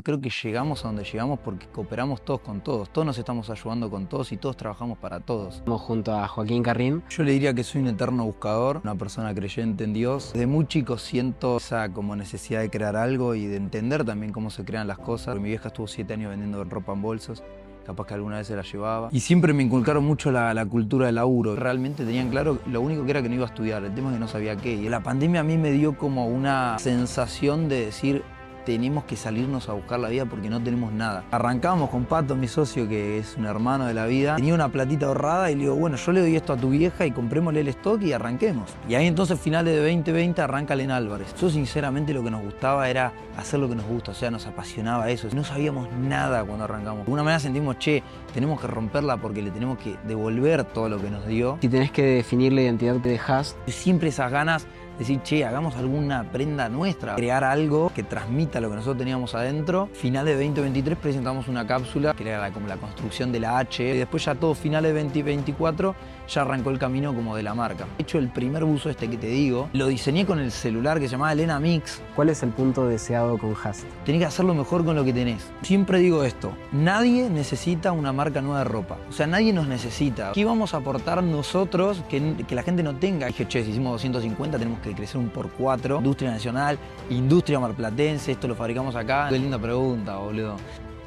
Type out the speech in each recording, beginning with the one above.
Creo que llegamos a donde llegamos porque cooperamos todos con todos. Todos nos estamos ayudando con todos y todos trabajamos para todos. Estamos junto a Joaquín Carrín. Yo le diría que soy un eterno buscador, una persona creyente en Dios. Desde muy chico siento esa como necesidad de crear algo y de entender también cómo se crean las cosas. Mi vieja estuvo 7 años vendiendo ropa en bolsos. Capaz que alguna vez se la llevaba. Y siempre me inculcaron mucho la cultura del laburo. Realmente tenían claro lo único que era que no iba a estudiar. El tema es que no sabía qué. Y la pandemia a mí me dio como una sensación de decir, tenemos que salirnos a buscar la vida porque no tenemos nada. Arrancamos con Pato, mi socio, que es un hermano de la vida. Tenía una platita ahorrada y le digo, bueno, yo le doy esto a tu vieja y comprémosle el stock y arranquemos. Y ahí entonces, finales de 2020, arranca Elena Álvarez. Yo sinceramente lo que nos gustaba era hacer lo que nos gusta, o sea, nos apasionaba eso. No sabíamos nada cuando arrancamos. De alguna manera sentimos, che, tenemos que romperla porque le tenemos que devolver todo lo que nos dio. Si tenés que definir la identidad que dejás, Siempre esas ganas de decir, che, hagamos alguna prenda nuestra, crear algo que transmita lo que nosotros teníamos adentro. Finales de 2023 presentamos una cápsula que era como la construcción de la H. Y después ya todo finales de 2024 ya arrancó el camino como de la marca. De hecho, el primer buzo este que te digo, lo diseñé con el celular que se llamaba Elena Mix. ¿cuál es el punto deseado con Hast? Tenés que hacerlo mejor con lo que tenés. Siempre digo esto, nadie necesita una marca nueva de ropa. O sea, nadie nos necesita. ¿Qué vamos a aportar nosotros que la gente no tenga? Dije, che, si hicimos 250 tenemos que crecer un por 4. Industria nacional, industria marplatense, esto lo fabricamos acá. Qué linda pregunta, boludo.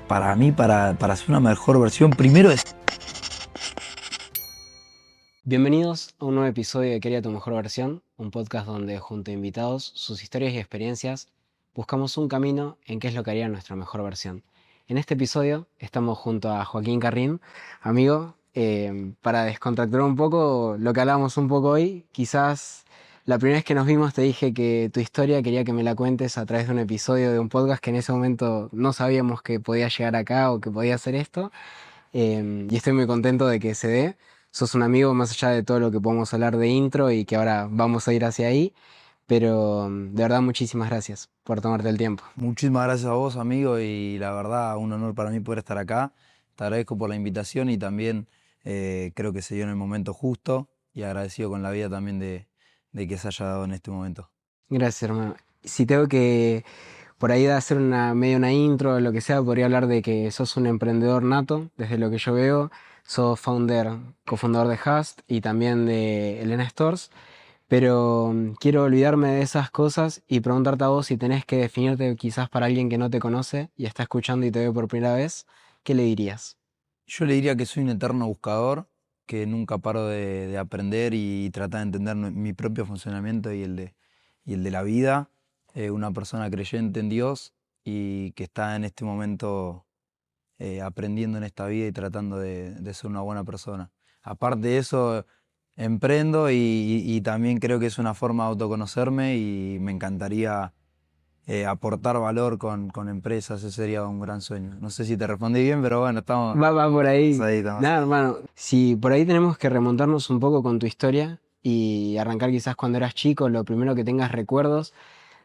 Para mí, para hacer una mejor versión, primero es... Bienvenidos a un nuevo episodio de Quería tu mejor versión, un podcast donde junto a invitados, sus historias y experiencias, buscamos un camino en qué es lo que haría nuestra mejor versión. En este episodio estamos junto a Joaquín Carrín, amigo, para descontracturar un poco lo que hablábamos un poco hoy. Quizás la primera vez que nos vimos te dije que tu historia quería que me la cuentes a través de un episodio de un podcast que en ese momento no sabíamos que podía llegar acá o que podía hacer esto. Y estoy muy contento de que se dé. Sos un amigo más allá de todo lo que podemos hablar de intro y que ahora vamos a ir hacia ahí. Pero de verdad muchísimas gracias por tomarte el tiempo. Muchísimas gracias a vos, amigo, y la verdad, un honor para mí poder estar acá. Te agradezco por la invitación y también creo que se dio en el momento justo y agradecido con la vida también de que se haya dado en este momento. Gracias, hermano. Si tengo que por ahí de hacer medio una intro o lo que sea, podría hablar de que sos un emprendedor nato, desde lo que yo veo. Sos cofundador de Hast y también de Elena Stores. Pero quiero olvidarme de esas cosas y preguntarte a vos si tenés que definirte quizás para alguien que no te conoce y está escuchando y te ve por primera vez, ¿qué le dirías? Yo le diría que soy un eterno buscador, que nunca paro de aprender y tratar de entender mi propio funcionamiento y el de la vida. Una persona creyente en Dios y que está en este momento aprendiendo en esta vida y tratando de ser una buena persona. Aparte de eso, emprendo y también creo que es una forma de autoconocerme y me encantaría aportar valor con empresas. Ese sería un gran sueño. No sé si te respondí bien, pero bueno, estamos Va por ahí. ahí. Estamos. Nada, hermano, si por ahí tenemos que remontarnos un poco con tu historia y arrancar quizás cuando eras chico, lo primero que tengas recuerdos,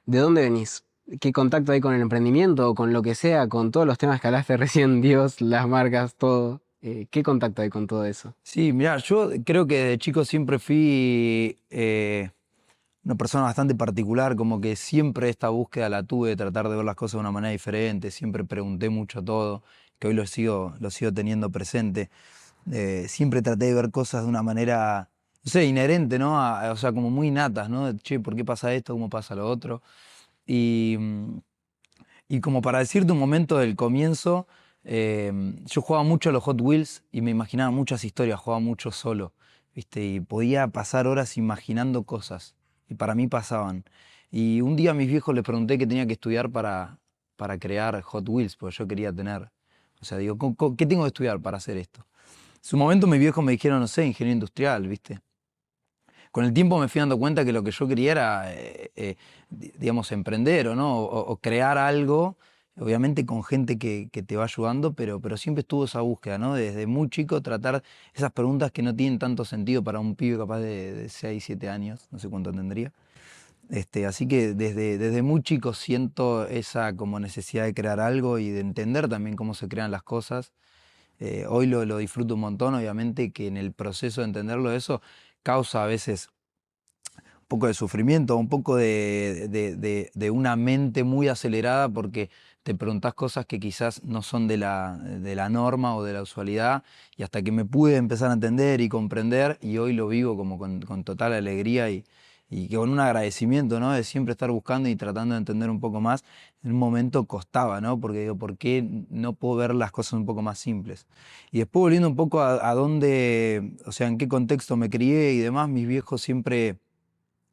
¿de dónde venís? ¿Qué contacto hay con el emprendimiento o con lo que sea, con todos los temas que hablaste recién, Dios, las marcas, todo? ¿Qué contacto hay con todo eso? Sí, mirá, yo creo que de chico siempre fui una persona bastante particular, como que siempre esta búsqueda la tuve de tratar de ver las cosas de una manera diferente, siempre pregunté mucho todo, que hoy lo sigo teniendo presente. Siempre traté de ver cosas de una manera, no sé, inherente, ¿no? O sea, como muy natas, ¿no? Che, ¿por qué pasa esto? ¿Cómo pasa lo otro? Y, y como para decirte un momento del comienzo, yo jugaba mucho a los Hot Wheels y me imaginaba muchas historias, jugaba mucho solo, ¿viste? Y podía pasar horas imaginando cosas, y para mí pasaban. Y un día a mis viejos les pregunté qué tenía que estudiar para crear Hot Wheels, porque yo quería tener, o sea, digo, ¿qué tengo que estudiar para hacer esto? En su momento mis viejos me dijeron, no sé, ingeniería industrial, ¿viste? Con el tiempo me fui dando cuenta que lo que yo quería era, digamos, emprender o crear algo, obviamente con gente que te va ayudando, pero siempre estuvo esa búsqueda, ¿no? Desde muy chico tratar esas preguntas que no tienen tanto sentido para un pibe capaz de 6, 7 años, no sé cuánto tendría. Así que desde muy chico siento esa como necesidad de crear algo y de entender también cómo se crean las cosas. Hoy lo disfruto un montón, obviamente que en el proceso de entenderlo eso causa a veces un poco de sufrimiento, un poco de una mente muy acelerada porque te preguntás cosas que quizás no son de la norma o de la usualidad, y hasta que me pude empezar a entender y comprender, y hoy lo vivo como con total alegría y que con un agradecimiento, ¿no? De siempre estar buscando y tratando de entender un poco más. En un momento costaba, ¿no? Porque digo, ¿por qué no puedo ver las cosas un poco más simples? Y después volviendo un poco a dónde, o sea, en qué contexto me crié y demás, mis viejos siempre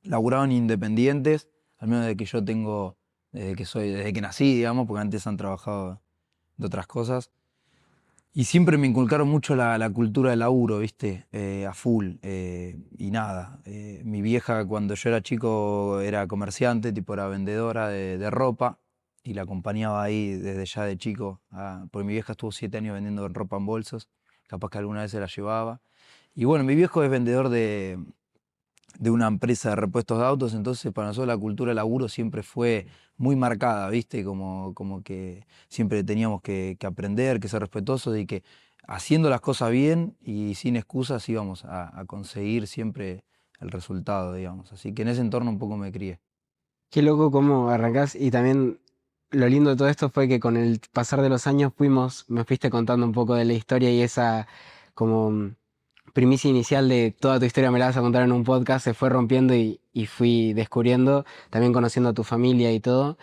laburaban independientes, al menos desde que yo tengo, desde que nací, digamos, porque antes han trabajado de otras cosas. Y siempre me inculcaron mucho la cultura del laburo, ¿viste? A full. Y nada, mi vieja cuando yo era chico era comerciante, tipo era vendedora de ropa, y la acompañaba ahí desde ya de chico, porque mi vieja estuvo 7 años vendiendo ropa en bolsos, capaz que alguna vez se la llevaba. Y bueno, mi viejo es vendedor de una empresa de repuestos de autos, entonces para nosotros la cultura del laburo siempre fue muy marcada, ¿viste? Como que siempre teníamos que aprender, que ser respetuosos y que haciendo las cosas bien y sin excusas íbamos a conseguir siempre el resultado, digamos. Así que en ese entorno un poco me crié. Qué loco cómo arrancás y también lo lindo de todo esto fue que con el pasar de los años me fuiste contando un poco de la historia y esa como primicia inicial de toda tu historia me la vas a contar en un podcast, se fue rompiendo y fui descubriendo, también conociendo a tu familia y todo.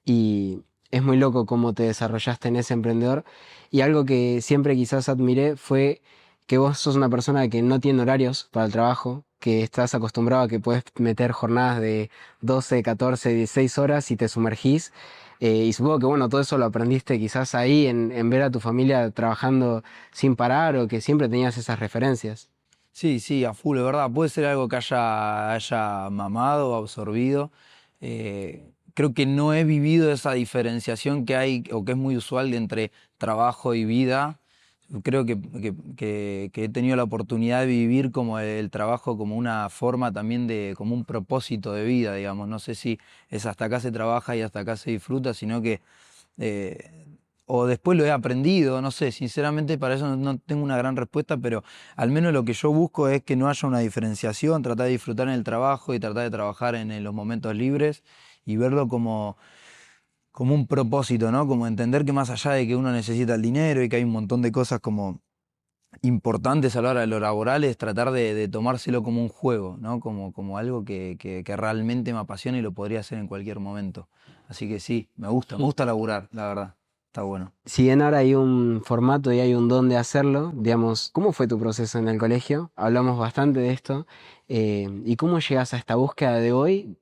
Y es muy loco cómo te desarrollaste en ese emprendedor. Y algo que siempre quizás admiré fue que vos sos una persona que no tiene horarios para el trabajo, que estás acostumbrado a que puedes meter jornadas de 12 14 16 horas y te sumergís. Y supongo que bueno, todo eso lo aprendiste quizás ahí en ver a tu familia trabajando sin parar o que siempre tenías esas referencias. Sí, sí, a full, de verdad. Puede ser algo que haya mamado o absorbido. Creo que no he vivido esa diferenciación que hay o que es muy usual entre trabajo y vida. Creo que he tenido la oportunidad de vivir como el trabajo como una forma también como un propósito de vida, digamos. No sé si es hasta acá se trabaja y hasta acá se disfruta, sino que eh, o después lo he aprendido, no sé, sinceramente para eso no tengo una gran respuesta, pero al menos lo que yo busco es que no haya una diferenciación, tratar de disfrutar en el trabajo y tratar de trabajar en los momentos libres y verlo como un propósito, ¿no? Como entender que más allá de que uno necesita el dinero y que hay un montón de cosas como importantes a la hora de lo laboral, es tratar de tomárselo como un juego, ¿no? Como algo que realmente me apasiona y lo podría hacer en cualquier momento. Así que sí, me gusta laburar, la verdad. Está bueno. Si bien ahora hay un formato y hay un don de hacerlo, digamos, ¿cómo fue tu proceso en el colegio? Hablamos bastante de esto. ¿Y cómo llegas a esta búsqueda de hoy,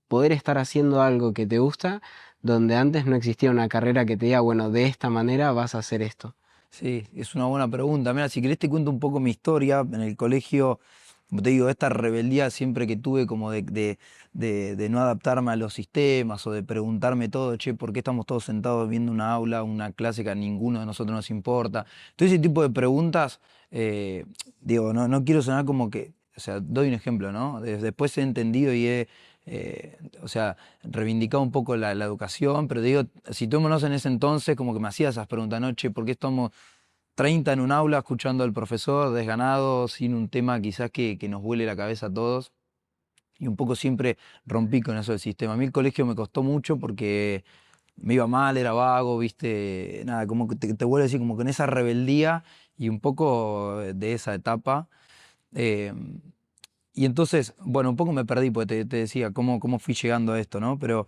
poder estar haciendo algo que te gusta, donde antes no existía una carrera que te diga, bueno, de esta manera vas a hacer esto? Sí, es una buena pregunta. Mira, si querés te cuento un poco mi historia. En el colegio, como te digo, esta rebeldía siempre que tuve como de no adaptarme a los sistemas o de preguntarme todo, che, ¿por qué estamos todos sentados viendo una aula, una clase que a ninguno de nosotros nos importa? Todo ese tipo de preguntas, digo, no quiero sonar como que, o sea, doy un ejemplo, ¿no? Después he entendido y o sea, reivindicado un poco la educación, pero digo, situémonos en ese entonces, como que me hacía esas preguntas, ¿no? Che, ¿por qué estamos 30 en un aula escuchando al profesor, desganado, sin un tema quizás que nos vuele la cabeza a todos? Y un poco siempre rompí con eso del sistema. A mí el colegio me costó mucho porque me iba mal, era vago, viste, nada, como que te vuelvo a decir, como con esa rebeldía y un poco de esa etapa. eh, y entonces, bueno, un poco me perdí, porque te decía cómo fui llegando a esto, ¿no? Pero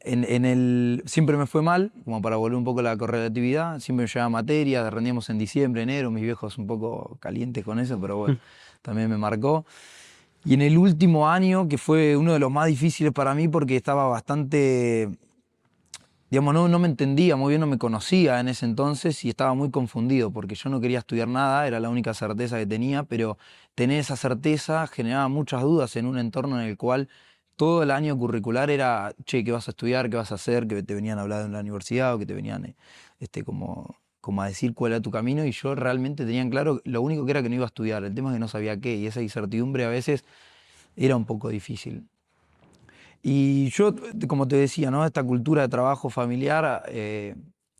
siempre me fue mal, como para volver un poco a la correlatividad, siempre me llevaba materia, rendíamos en diciembre, enero, mis viejos un poco calientes con eso, pero bueno, también me marcó. Y en el último año, que fue uno de los más difíciles para mí porque estaba bastante, digamos, no me entendía muy bien, no me conocía en ese entonces y estaba muy confundido porque yo no quería estudiar nada, era la única certeza que tenía, pero tener esa certeza generaba muchas dudas en un entorno en el cual todo el año curricular era, che, ¿qué vas a estudiar? ¿Qué vas a hacer? Que te venían a hablar en la universidad o que te venían como a decir cuál era tu camino y yo realmente tenía en claro lo único que era que no iba a estudiar, el tema es que no sabía qué y esa incertidumbre a veces era un poco difícil. Y yo, como te decía, ¿no? Esta cultura de trabajo familiar,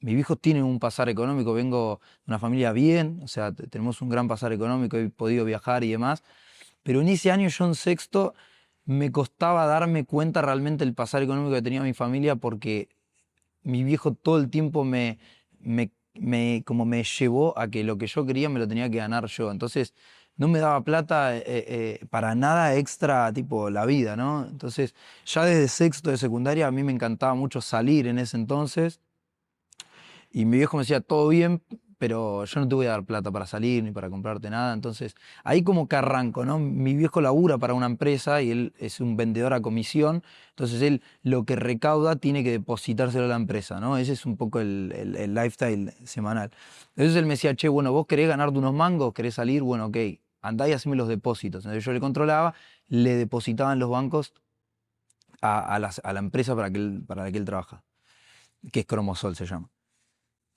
mis viejos tienen un pasar económico, vengo de una familia bien, o sea, tenemos un gran pasar económico, he podido viajar y demás, pero en ese año yo en sexto me costaba darme cuenta realmente el pasar económico que tenía mi familia porque mi viejo todo el tiempo como me llevó a que lo que yo quería me lo tenía que ganar yo. Entonces no me daba plata para nada extra, tipo la vida, ¿no? Entonces ya desde sexto de secundaria a mí me encantaba mucho salir en ese entonces. Y mi viejo me decía, todo bien, pero yo no te voy a dar plata para salir ni para comprarte nada. Entonces, ahí como que arranco, ¿no? Mi viejo labura para una empresa y él es un vendedor a comisión. Entonces, él lo que recauda tiene que depositárselo a la empresa, ¿no? Ese es un poco el lifestyle semanal. Entonces, él me decía, che, bueno, vos querés ganarte unos mangos, querés salir, bueno, ok, andá y haceme los depósitos. Entonces, yo le controlaba, le depositaba en los bancos a la empresa para la que él trabaja, que es Cromosol se llama.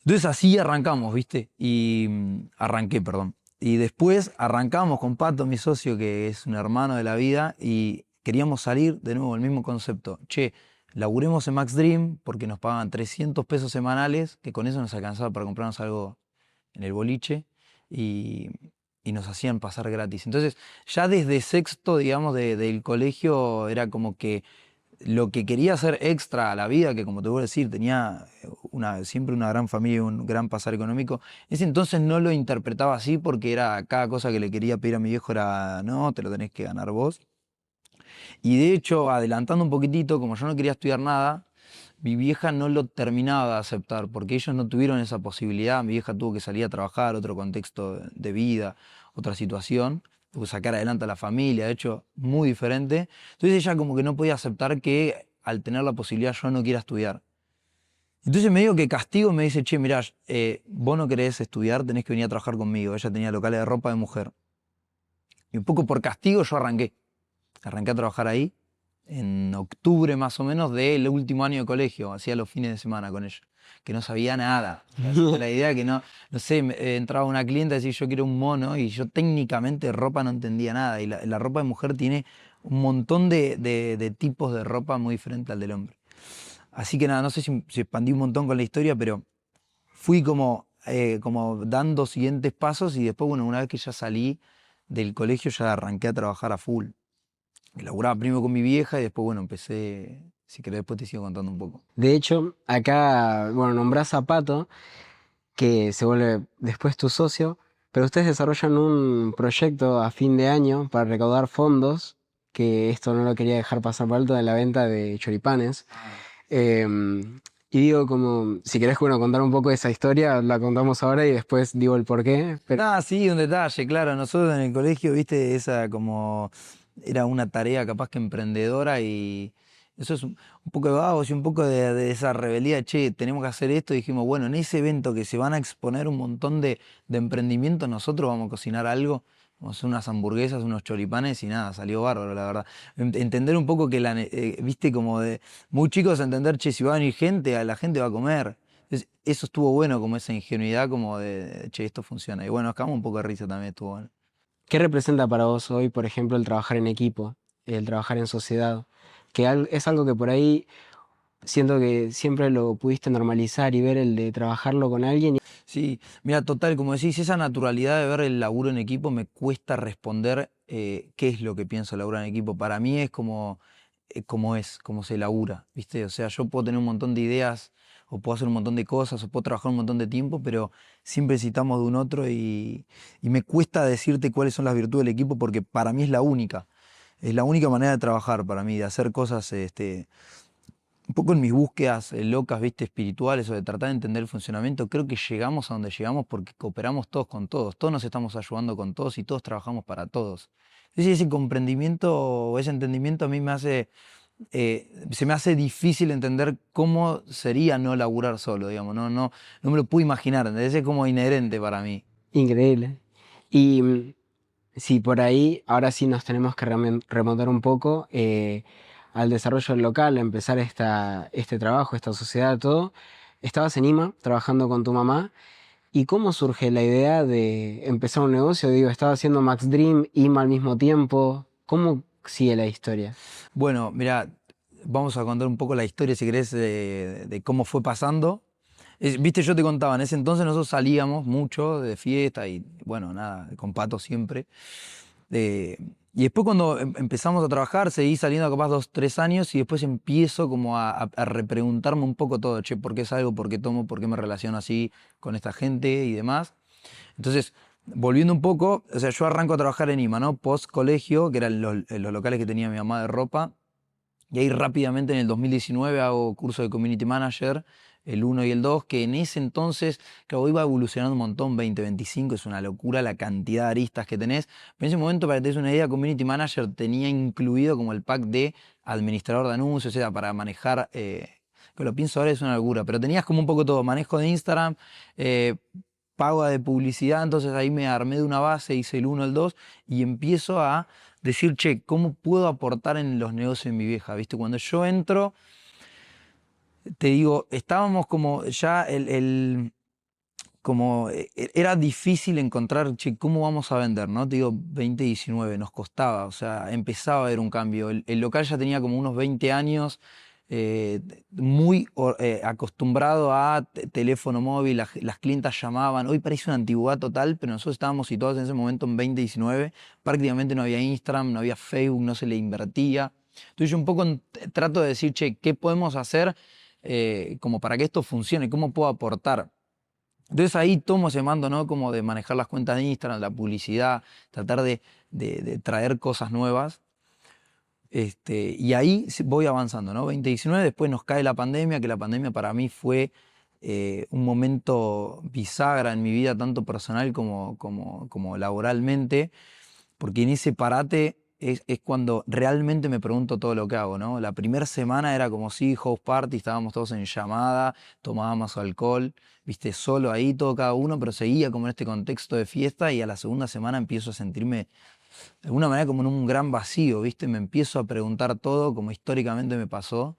Entonces así arrancamos, ¿viste? Y arranqué, perdón. Y después arrancamos con Pato, mi socio, que es un hermano de la vida, y queríamos salir de nuevo, el mismo concepto. Che, laburemos en Max Dream porque nos pagaban 300 pesos semanales, que con eso nos alcanzaba para comprarnos algo en el boliche, y, y nos hacían pasar gratis. Entonces, ya desde sexto, digamos, del colegio, era como que lo que quería hacer extra a la vida, que como te voy a decir, tenía siempre una gran familia y un gran pasar económico, en ese entonces no lo interpretaba así porque era cada cosa que le quería pedir a mi viejo era, no, te lo tenés que ganar vos. Y de hecho, adelantando un poquitito, como yo no quería estudiar nada, mi vieja no lo terminaba de aceptar porque ellos no tuvieron esa posibilidad. Mi vieja tuvo que salir a trabajar, otro contexto de vida, otra situación. Tuvo que sacar adelante a la familia, de hecho, muy diferente. Entonces ella como que no podía aceptar que al tener la posibilidad yo no quiera estudiar. Entonces me digo que castigo me dice, che, mirá, vos no querés estudiar, tenés que venir a trabajar conmigo. Ella tenía locales de ropa de mujer. Y un poco por castigo yo arranqué. Arranqué a trabajar ahí en octubre más o menos del último año de colegio, hacía los fines de semana con ella, que no sabía nada. La idea que no sé, entraba una clienta y decía yo quiero un mono y yo técnicamente de ropa no entendía nada. Y la ropa de mujer tiene un montón de tipos de ropa muy diferente al del hombre. Así que nada, no sé si expandí un montón con la historia, pero fui como dando siguientes pasos y después, bueno, una vez que ya salí del colegio ya arranqué a trabajar a full. Laburaba primero con mi vieja y después, bueno, empecé, si querés después te sigo contando un poco. De hecho, acá, bueno, nombrás a Pato, que se vuelve después tu socio, pero ustedes desarrollan un proyecto a fin de año para recaudar fondos, que esto no lo quería dejar pasar por alto, de la venta de choripanes. Y digo, como, si querés, bueno, contar un poco de esa historia, la contamos ahora y después digo el porqué. Pero Ah, sí, un detalle, claro. Nosotros en el colegio, viste, esa como era una tarea capaz que emprendedora y eso es un poco de vagos y un poco de esa rebeldía, che, tenemos que hacer esto. Y dijimos, bueno, en ese evento que se van a exponer un montón de emprendimientos, nosotros vamos a cocinar algo, vamos a hacer unas hamburguesas, unos choripanes y nada, salió bárbaro, la verdad. Entender un poco que viste, como de muy chicos entender, che, si va a venir gente, a la gente va a comer. Entonces, eso estuvo bueno, como esa ingenuidad, como che, esto funciona. Y bueno, nos cagamos un poco de risa también, estuvo bueno. ¿qué representa para vos hoy, por ejemplo, el trabajar en equipo, el trabajar en sociedad? Que es algo que por ahí siento que siempre lo pudiste normalizar y ver el de trabajarlo con alguien. Sí, mira, total, como decís, esa naturalidad de ver el laburo en equipo me cuesta responder qué es lo que pienso laburar en equipo. Para mí es como se labura, ¿viste? O sea, yo puedo tener un montón de ideas, o puedo hacer un montón de cosas, o puedo trabajar un montón de tiempo, pero siempre necesitamos de un otro y me cuesta decirte cuáles son las virtudes del equipo porque para mí es la única. Es la única manera de trabajar para mí, de hacer cosas, un poco en mis búsquedas locas, viste, espirituales o de tratar de entender el funcionamiento, creo que llegamos a donde llegamos porque cooperamos todos con todos, todos nos estamos ayudando con todos y todos trabajamos para todos. Entonces ese comprendimiento o ese entendimiento a mí se me hace difícil entender cómo sería no laburar solo, digamos, no me lo puedo imaginar, ¿entendés? Es como inherente para mí. Increíble. Y sí, por ahí, ahora sí nos tenemos que remontar un poco al desarrollo del local, a empezar este trabajo, esta sociedad, todo. Estabas en IMA trabajando con tu mamá. ¿Y cómo surge la idea de empezar un negocio? Digo, estaba haciendo Max Dream, IMA al mismo tiempo. ¿Cómo sigue la historia? Bueno, mira, vamos a contar un poco la historia, si querés, de cómo fue pasando. Viste, yo te contaba, en ese entonces nosotros salíamos mucho de fiesta y, bueno, nada, con Pato siempre. Y después cuando empezamos a trabajar, seguí saliendo capaz 2, 3 años y después empiezo como a repreguntarme un poco todo, che, ¿por qué salgo? ¿Por qué tomo? ¿Por qué me relaciono así con esta gente y demás? Entonces, volviendo un poco, o sea, yo arranco a trabajar en IMA, ¿no? Post colegio, que eran los locales que tenía mi mamá de ropa. Y ahí rápidamente en el 2019 hago curso de Community Manager, el 1 y el 2, que en ese entonces, claro, iba evolucionando un montón, 2025, es una locura la cantidad de aristas que tenés. Pero en ese momento, para que te des una idea, Community Manager tenía incluido como el pack de administrador de anuncios, o sea, para manejar, que lo pienso ahora es una locura, pero tenías como un poco todo, manejo de Instagram, eh, pago de publicidad, entonces ahí me armé de una base, hice el 1, el 2 y empiezo a decir, che, ¿cómo puedo aportar en los negocios de mi vieja? ¿Viste? Cuando yo entro, te digo, estábamos como ya como era difícil encontrar, che, ¿cómo vamos a vender? ¿No? Te digo, 2019, nos costaba, o sea, empezaba a haber un cambio. El local ya tenía como unos 20 años, eh, muy acostumbrado a teléfono móvil, las clientas llamaban, hoy parece una antigüedad total, pero nosotros estábamos situados en ese momento en 2019, prácticamente no había Instagram, no había Facebook, no se le invertía. Entonces yo un poco trato de decir, che, ¿qué podemos hacer como para que esto funcione? ¿Cómo puedo aportar? Entonces ahí tomo ese mando, ¿no? Como de manejar las cuentas de Instagram, la publicidad, tratar de traer cosas nuevas. Y ahí voy avanzando, ¿no? 2019, después nos cae la pandemia, que la pandemia para mí fue un momento bisagra en mi vida, tanto personal como laboralmente, porque en ese parate es cuando realmente me pregunto todo lo que hago, ¿no? La primera semana era como si house party, estábamos todos en llamada, tomábamos alcohol, viste, solo ahí, todo cada uno, pero seguía como en este contexto de fiesta y a la segunda semana empiezo a sentirme de alguna manera como en un gran vacío, viste, me empiezo a preguntar todo como históricamente me pasó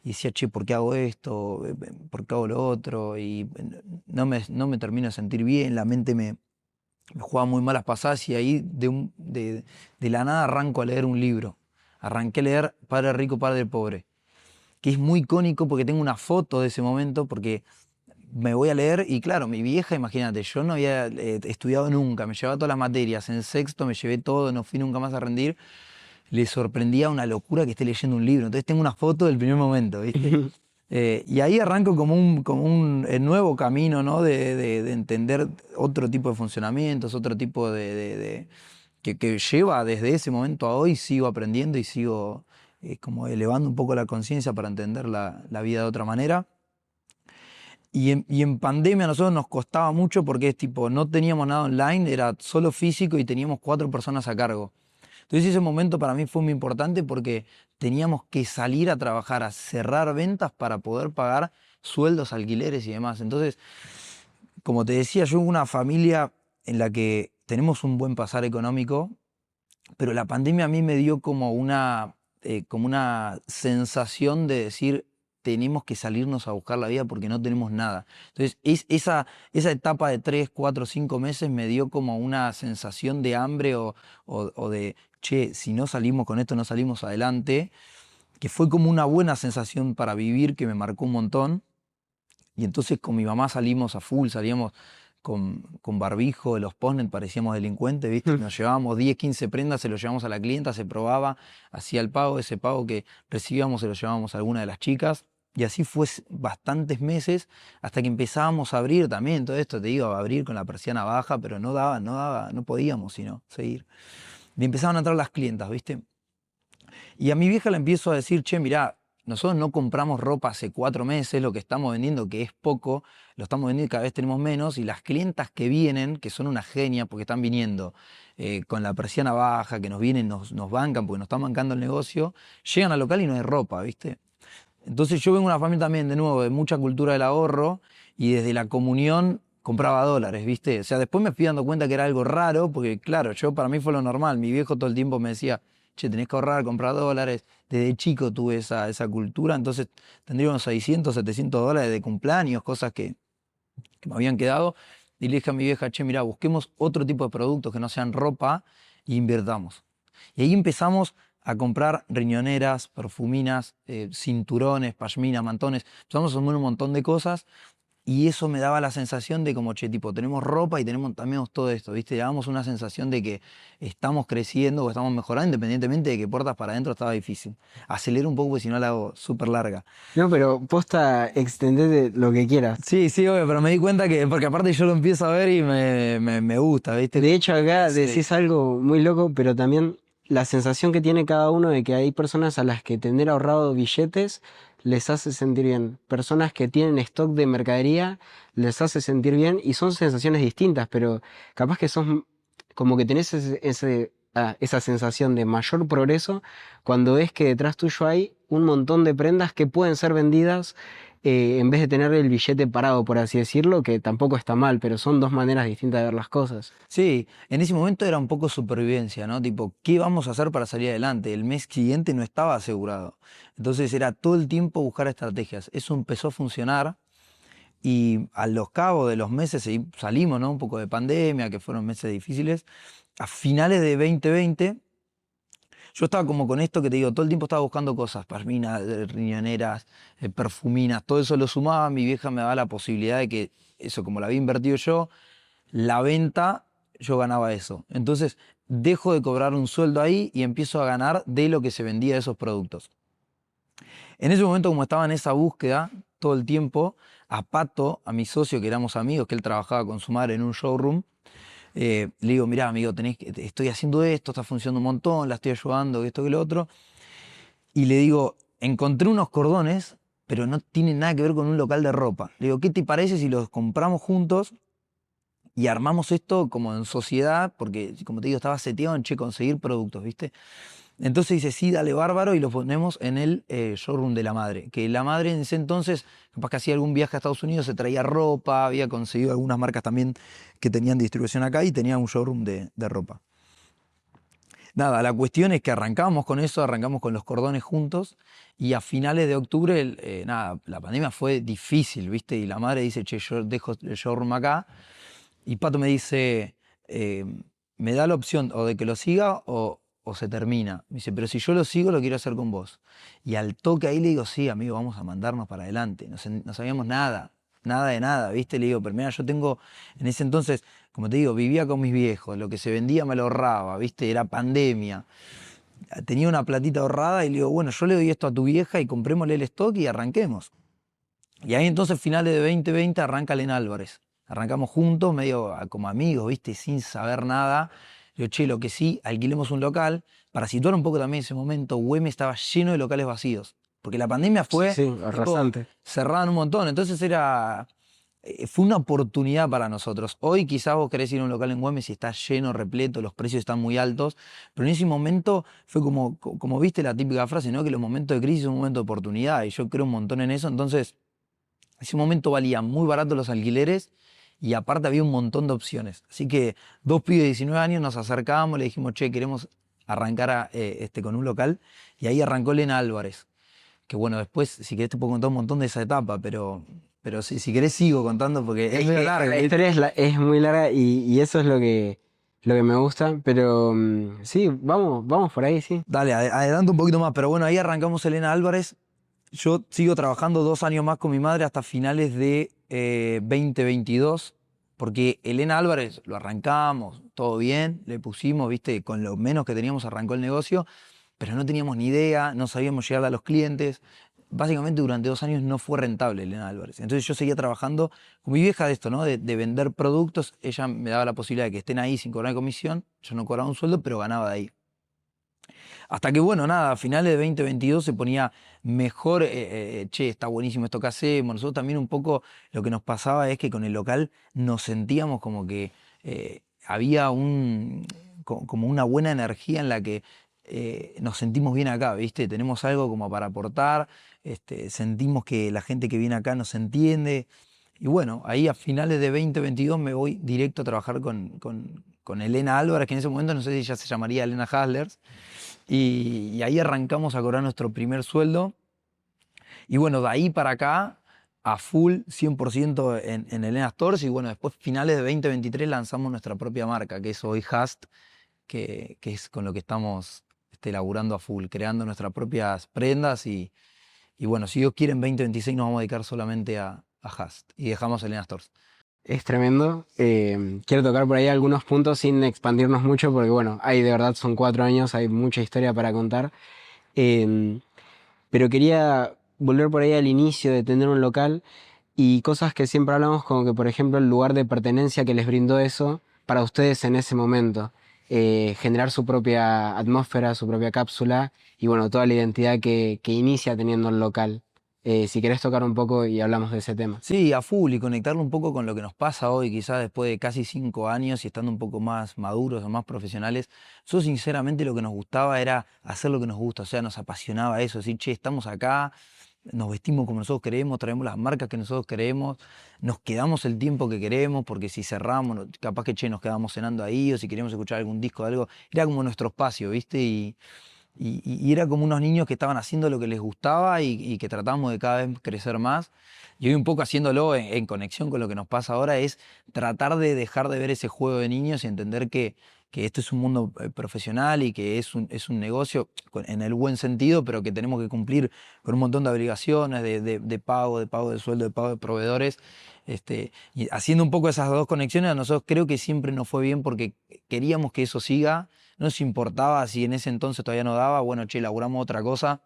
y decía, che, ¿por qué hago esto? ¿Por qué hago lo otro? Y no me termino de sentir bien, la mente me jugaba muy malas pasadas y ahí de la nada arranco a leer un libro. Arranqué a leer Padre Rico, Padre Pobre, que es muy icónico porque tengo una foto de ese momento, porque me voy a leer y claro, mi vieja, imagínate, yo no había estudiado nunca, me llevaba todas las materias, en sexto me llevé todo, no fui nunca más a rendir, le sorprendía una locura que esté leyendo un libro. Entonces tengo una foto del primer momento, ¿viste? Y ahí arranco como un nuevo camino, ¿no? De entender otro tipo de funcionamientos, otro tipo que lleva desde ese momento a hoy, sigo aprendiendo y sigo como elevando un poco la conciencia para entender la vida de otra manera. Y en pandemia a nosotros nos costaba mucho porque es tipo, no teníamos nada online, era solo físico y teníamos 4 personas a cargo. Entonces ese momento para mí fue muy importante porque teníamos que salir a trabajar, a cerrar ventas para poder pagar sueldos, alquileres y demás. Entonces, como te decía, yo en una familia en la que tenemos un buen pasar económico, pero la pandemia a mí me dio como una sensación de decir, tenemos que salirnos a buscar la vida porque no tenemos nada. Entonces, esa etapa de 3, 4, 5 meses me dio como una sensación de hambre o de, che, si no salimos con esto, no salimos adelante, que fue como una buena sensación para vivir que me marcó un montón. Y entonces con mi mamá salimos a full, salíamos con barbijo, de los postnet, parecíamos delincuentes, ¿viste? Nos llevábamos 10, 15 prendas, se lo llevábamos a la clienta, se probaba, hacía el pago, ese pago que recibíamos se lo llevábamos a alguna de las chicas. Y así fue bastantes meses hasta que empezábamos a abrir también todo esto, te digo, a abrir con la persiana baja, pero no podíamos sino seguir. Y empezaban a entrar las clientas, ¿viste? Y a mi vieja le empiezo a decir, che, mirá, nosotros no compramos ropa hace 4 meses, lo que estamos vendiendo, que es poco, lo estamos vendiendo y cada vez tenemos menos, y las clientas que vienen, que son una genia porque están viniendo con la persiana baja, que nos vienen, nos bancan porque nos están bancando el negocio, llegan al local y no hay ropa, ¿viste? Entonces yo vengo de una familia también, de nuevo, de mucha cultura del ahorro, y desde la comunión compraba dólares, ¿viste? O sea, después me fui dando cuenta que era algo raro, porque claro, para mí fue lo normal, mi viejo todo el tiempo me decía, che, tenés que ahorrar, comprar dólares. Desde chico tuve esa cultura, entonces tendría unos 600, 700 dólares de cumpleaños, cosas que me habían quedado. Y le dije a mi vieja, che, mirá, busquemos otro tipo de productos que no sean ropa e invirtamos. Y ahí empezamos a comprar riñoneras, perfuminas, cinturones, pashmina, mantones. Empezamos a sumar un montón de cosas Y eso me daba la sensación de como, che, tipo, tenemos ropa y también todo esto, ¿viste? Dábamos una sensación de que estamos creciendo o estamos mejorando, independientemente de que puertas para adentro estaba difícil. Acelero un poco porque si no la hago súper larga. No, pero posta, extendete lo que quieras. Sí, sí, obvio, pero me di cuenta que, porque aparte yo lo empiezo a ver y me gusta, ¿viste? De hecho, acá Sí. decís algo muy loco, pero también la sensación que tiene cada uno de que hay personas a las que tener ahorrado billetes les hace sentir bien. Personas que tienen stock de mercadería les hace sentir bien y son sensaciones distintas, pero capaz que sos como que tenés esa sensación de mayor progreso cuando ves que detrás tuyo hay un montón de prendas que pueden ser vendidas en vez de tener el billete parado, por así decirlo, que tampoco está mal, pero son dos maneras distintas de ver las cosas. Sí, en ese momento era un poco supervivencia, ¿no? Tipo, ¿qué vamos a hacer para salir adelante? El mes siguiente no estaba asegurado. Entonces era todo el tiempo buscar estrategias. Eso empezó a funcionar y a los cabos de los meses salimos, ¿no? Un poco de pandemia, que fueron meses difíciles. A finales de 2020, yo estaba como con esto que te digo, todo el tiempo estaba buscando cosas, pasminas, riñoneras, perfuminas, todo eso lo sumaba, mi vieja me daba la posibilidad de que eso, como lo había invertido yo, la venta, yo ganaba eso. Entonces, dejo de cobrar un sueldo ahí y empiezo a ganar de lo que se vendía de esos productos. En ese momento, como estaba en esa búsqueda todo el tiempo, a Pato, a mi socio, que éramos amigos, que él trabajaba con su madre en un showroom, le digo, mirá, amigo, estoy haciendo esto, está funcionando un montón, la estoy ayudando, esto que lo otro. Y le digo, encontré unos cordones, pero no tienen nada que ver con un local de ropa. Le digo, ¿qué te parece si los compramos juntos y armamos esto como en sociedad? Porque, como te digo, estaba seteado en, che, conseguir productos, ¿viste? Entonces dice, sí, dale bárbaro, y lo ponemos en el showroom de la madre. Que la madre en ese entonces, capaz que hacía algún viaje a Estados Unidos, se traía ropa, había conseguido algunas marcas también que tenían distribución acá y tenía un showroom de ropa. Nada, la cuestión es que arrancamos con eso, arrancamos con los cordones juntos y a finales de octubre, nada, la pandemia fue difícil, ¿viste? Y la madre dice, che, yo dejo el showroom acá. Y Pato me dice, eh, me da la opción o de que lo siga o se termina. Me dice, pero si yo lo sigo, lo quiero hacer con vos. Y al toque ahí le digo, sí, amigo, vamos a mandarnos para adelante. No sabíamos nada, nada de nada, ¿viste? Le digo, pero mira, yo tengo, en ese entonces, como te digo, vivía con mis viejos, lo que se vendía me lo ahorraba, ¿viste? Era pandemia. Tenía una platita ahorrada y le digo, bueno, yo le doy esto a tu vieja y comprémosle el stock y arranquemos. Y ahí entonces, finales de 2020, arranca Elena Álvarez. Arrancamos juntos, medio como amigos, ¿viste? Sin saber nada. Yo, che, lo que sí, alquilemos un local. Para situar un poco también ese momento, Güemes estaba lleno de locales vacíos. Porque la pandemia fue, Sí, tipo, arrasante. cerrada un montón. Entonces fue una oportunidad para nosotros. Hoy quizás vos querés ir a un local en Güemes y está lleno, repleto, los precios están muy altos. Pero en ese momento fue como viste la típica frase, ¿no? Que los momentos de crisis son un momento de oportunidad. Y yo creo un montón en eso. Entonces, en ese momento valían muy barato los alquileres y aparte había un montón de opciones. Así que dos pibes de 19 años nos acercábamos, le dijimos, che, queremos arrancar con un local. Y ahí arrancó Elena Álvarez. Que bueno, después, si querés, te puedo contar un montón de esa etapa, pero si querés sigo contando porque es Es medio que larga. la historia es muy larga y eso es lo que me gusta, pero sí, vamos por ahí, sí. Dale, adelante un poquito más. Pero bueno, ahí arrancamos Elena Álvarez. Yo sigo trabajando 2 años más con mi madre hasta finales de 2022, porque Elena Álvarez lo arrancamos, todo bien, le pusimos, viste, con lo menos que teníamos arrancó el negocio, pero no teníamos ni idea, no sabíamos llegar a los clientes. Básicamente durante 2 años no fue rentable Elena Álvarez. Entonces yo seguía trabajando con mi vieja de esto, ¿no? De vender productos. Ella me daba la posibilidad de que estén ahí sin cobrar comisión. Yo no cobraba un sueldo, pero ganaba de ahí. Hasta que, bueno, nada, a finales de 2022 se ponía mejor, che, está buenísimo esto que hacemos. Nosotros también un poco lo que nos pasaba es que con el local nos sentíamos como que había como una buena energía en la que nos sentimos bien acá, ¿viste? Tenemos algo como para aportar, sentimos que la gente que viene acá nos entiende. Y bueno, ahí a finales de 2022 me voy directo a trabajar con Elena Álvarez, que en ese momento no sé si ya se llamaría Elena Haslers. Y ahí arrancamos a cobrar nuestro primer sueldo. Y bueno, de ahí para acá, a full, 100% en Elena Stores. Y bueno, después, finales de 2023, lanzamos nuestra propia marca, que es Hoy Hast, que es con lo que estamos laburando a full, creando nuestras propias prendas. Y bueno, si Dios quiere, en 2026 nos vamos a dedicar solamente a Hast y dejamos Elena Stores. Es tremendo. Quiero tocar por ahí algunos puntos sin expandirnos mucho porque, bueno, hay de verdad son 4 años, hay mucha historia para contar. Em, pero quería volver por ahí al inicio de tener un local y cosas que siempre hablamos, como que, por ejemplo, el lugar de pertenencia que les brindó eso para ustedes en ese momento. Generar su propia atmósfera, su propia cápsula y, bueno, toda la identidad que inicia teniendo el local. Si querés tocar un poco y hablamos de ese tema. Sí, a full y conectarlo un poco con lo que nos pasa hoy, quizás después de casi 5 años y estando un poco más maduros o más profesionales. Yo sinceramente lo que nos gustaba era hacer lo que nos gusta, o sea, nos apasionaba eso, decir, che, estamos acá, nos vestimos como nosotros queremos, traemos las marcas que nosotros queremos, nos quedamos el tiempo que queremos, porque si cerramos, capaz que, che, nos quedamos cenando ahí, o si queríamos escuchar algún disco de algo, era como nuestro espacio, ¿viste? Y era como unos niños que estaban haciendo lo que les gustaba y que tratamos de cada vez crecer más. Y hoy un poco haciéndolo en conexión con lo que nos pasa ahora es tratar de dejar de ver ese juego de niños y entender que esto es un mundo profesional y que es un negocio en el buen sentido, pero que tenemos que cumplir con un montón de obligaciones de pago de sueldo, de pago de proveedores. Y haciendo un poco esas dos conexiones, a nosotros creo que siempre nos fue bien porque queríamos que eso siga. No nos importaba si en ese entonces todavía no daba, bueno, che, laburamos otra cosa,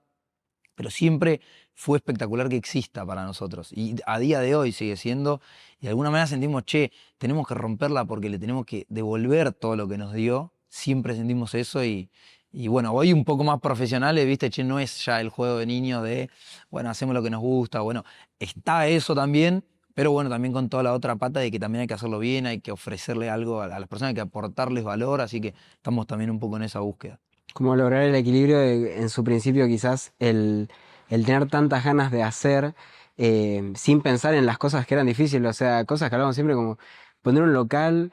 pero siempre fue espectacular que exista para nosotros. Y a día de hoy sigue siendo, y de alguna manera sentimos, che, tenemos que romperla porque le tenemos que devolver todo lo que nos dio. Siempre sentimos eso y bueno, hoy un poco más profesionales, viste, che, no es ya el juego de niños de, bueno, hacemos lo que nos gusta, bueno, está eso también. Pero bueno, también con toda la otra pata de que también hay que hacerlo bien, hay que ofrecerle algo a las personas, hay que aportarles valor, así que estamos también un poco en esa búsqueda. Como lograr el equilibrio en su principio quizás el tener tantas ganas de hacer sin pensar en las cosas que eran difíciles, o sea, cosas que hablamos siempre como poner un local,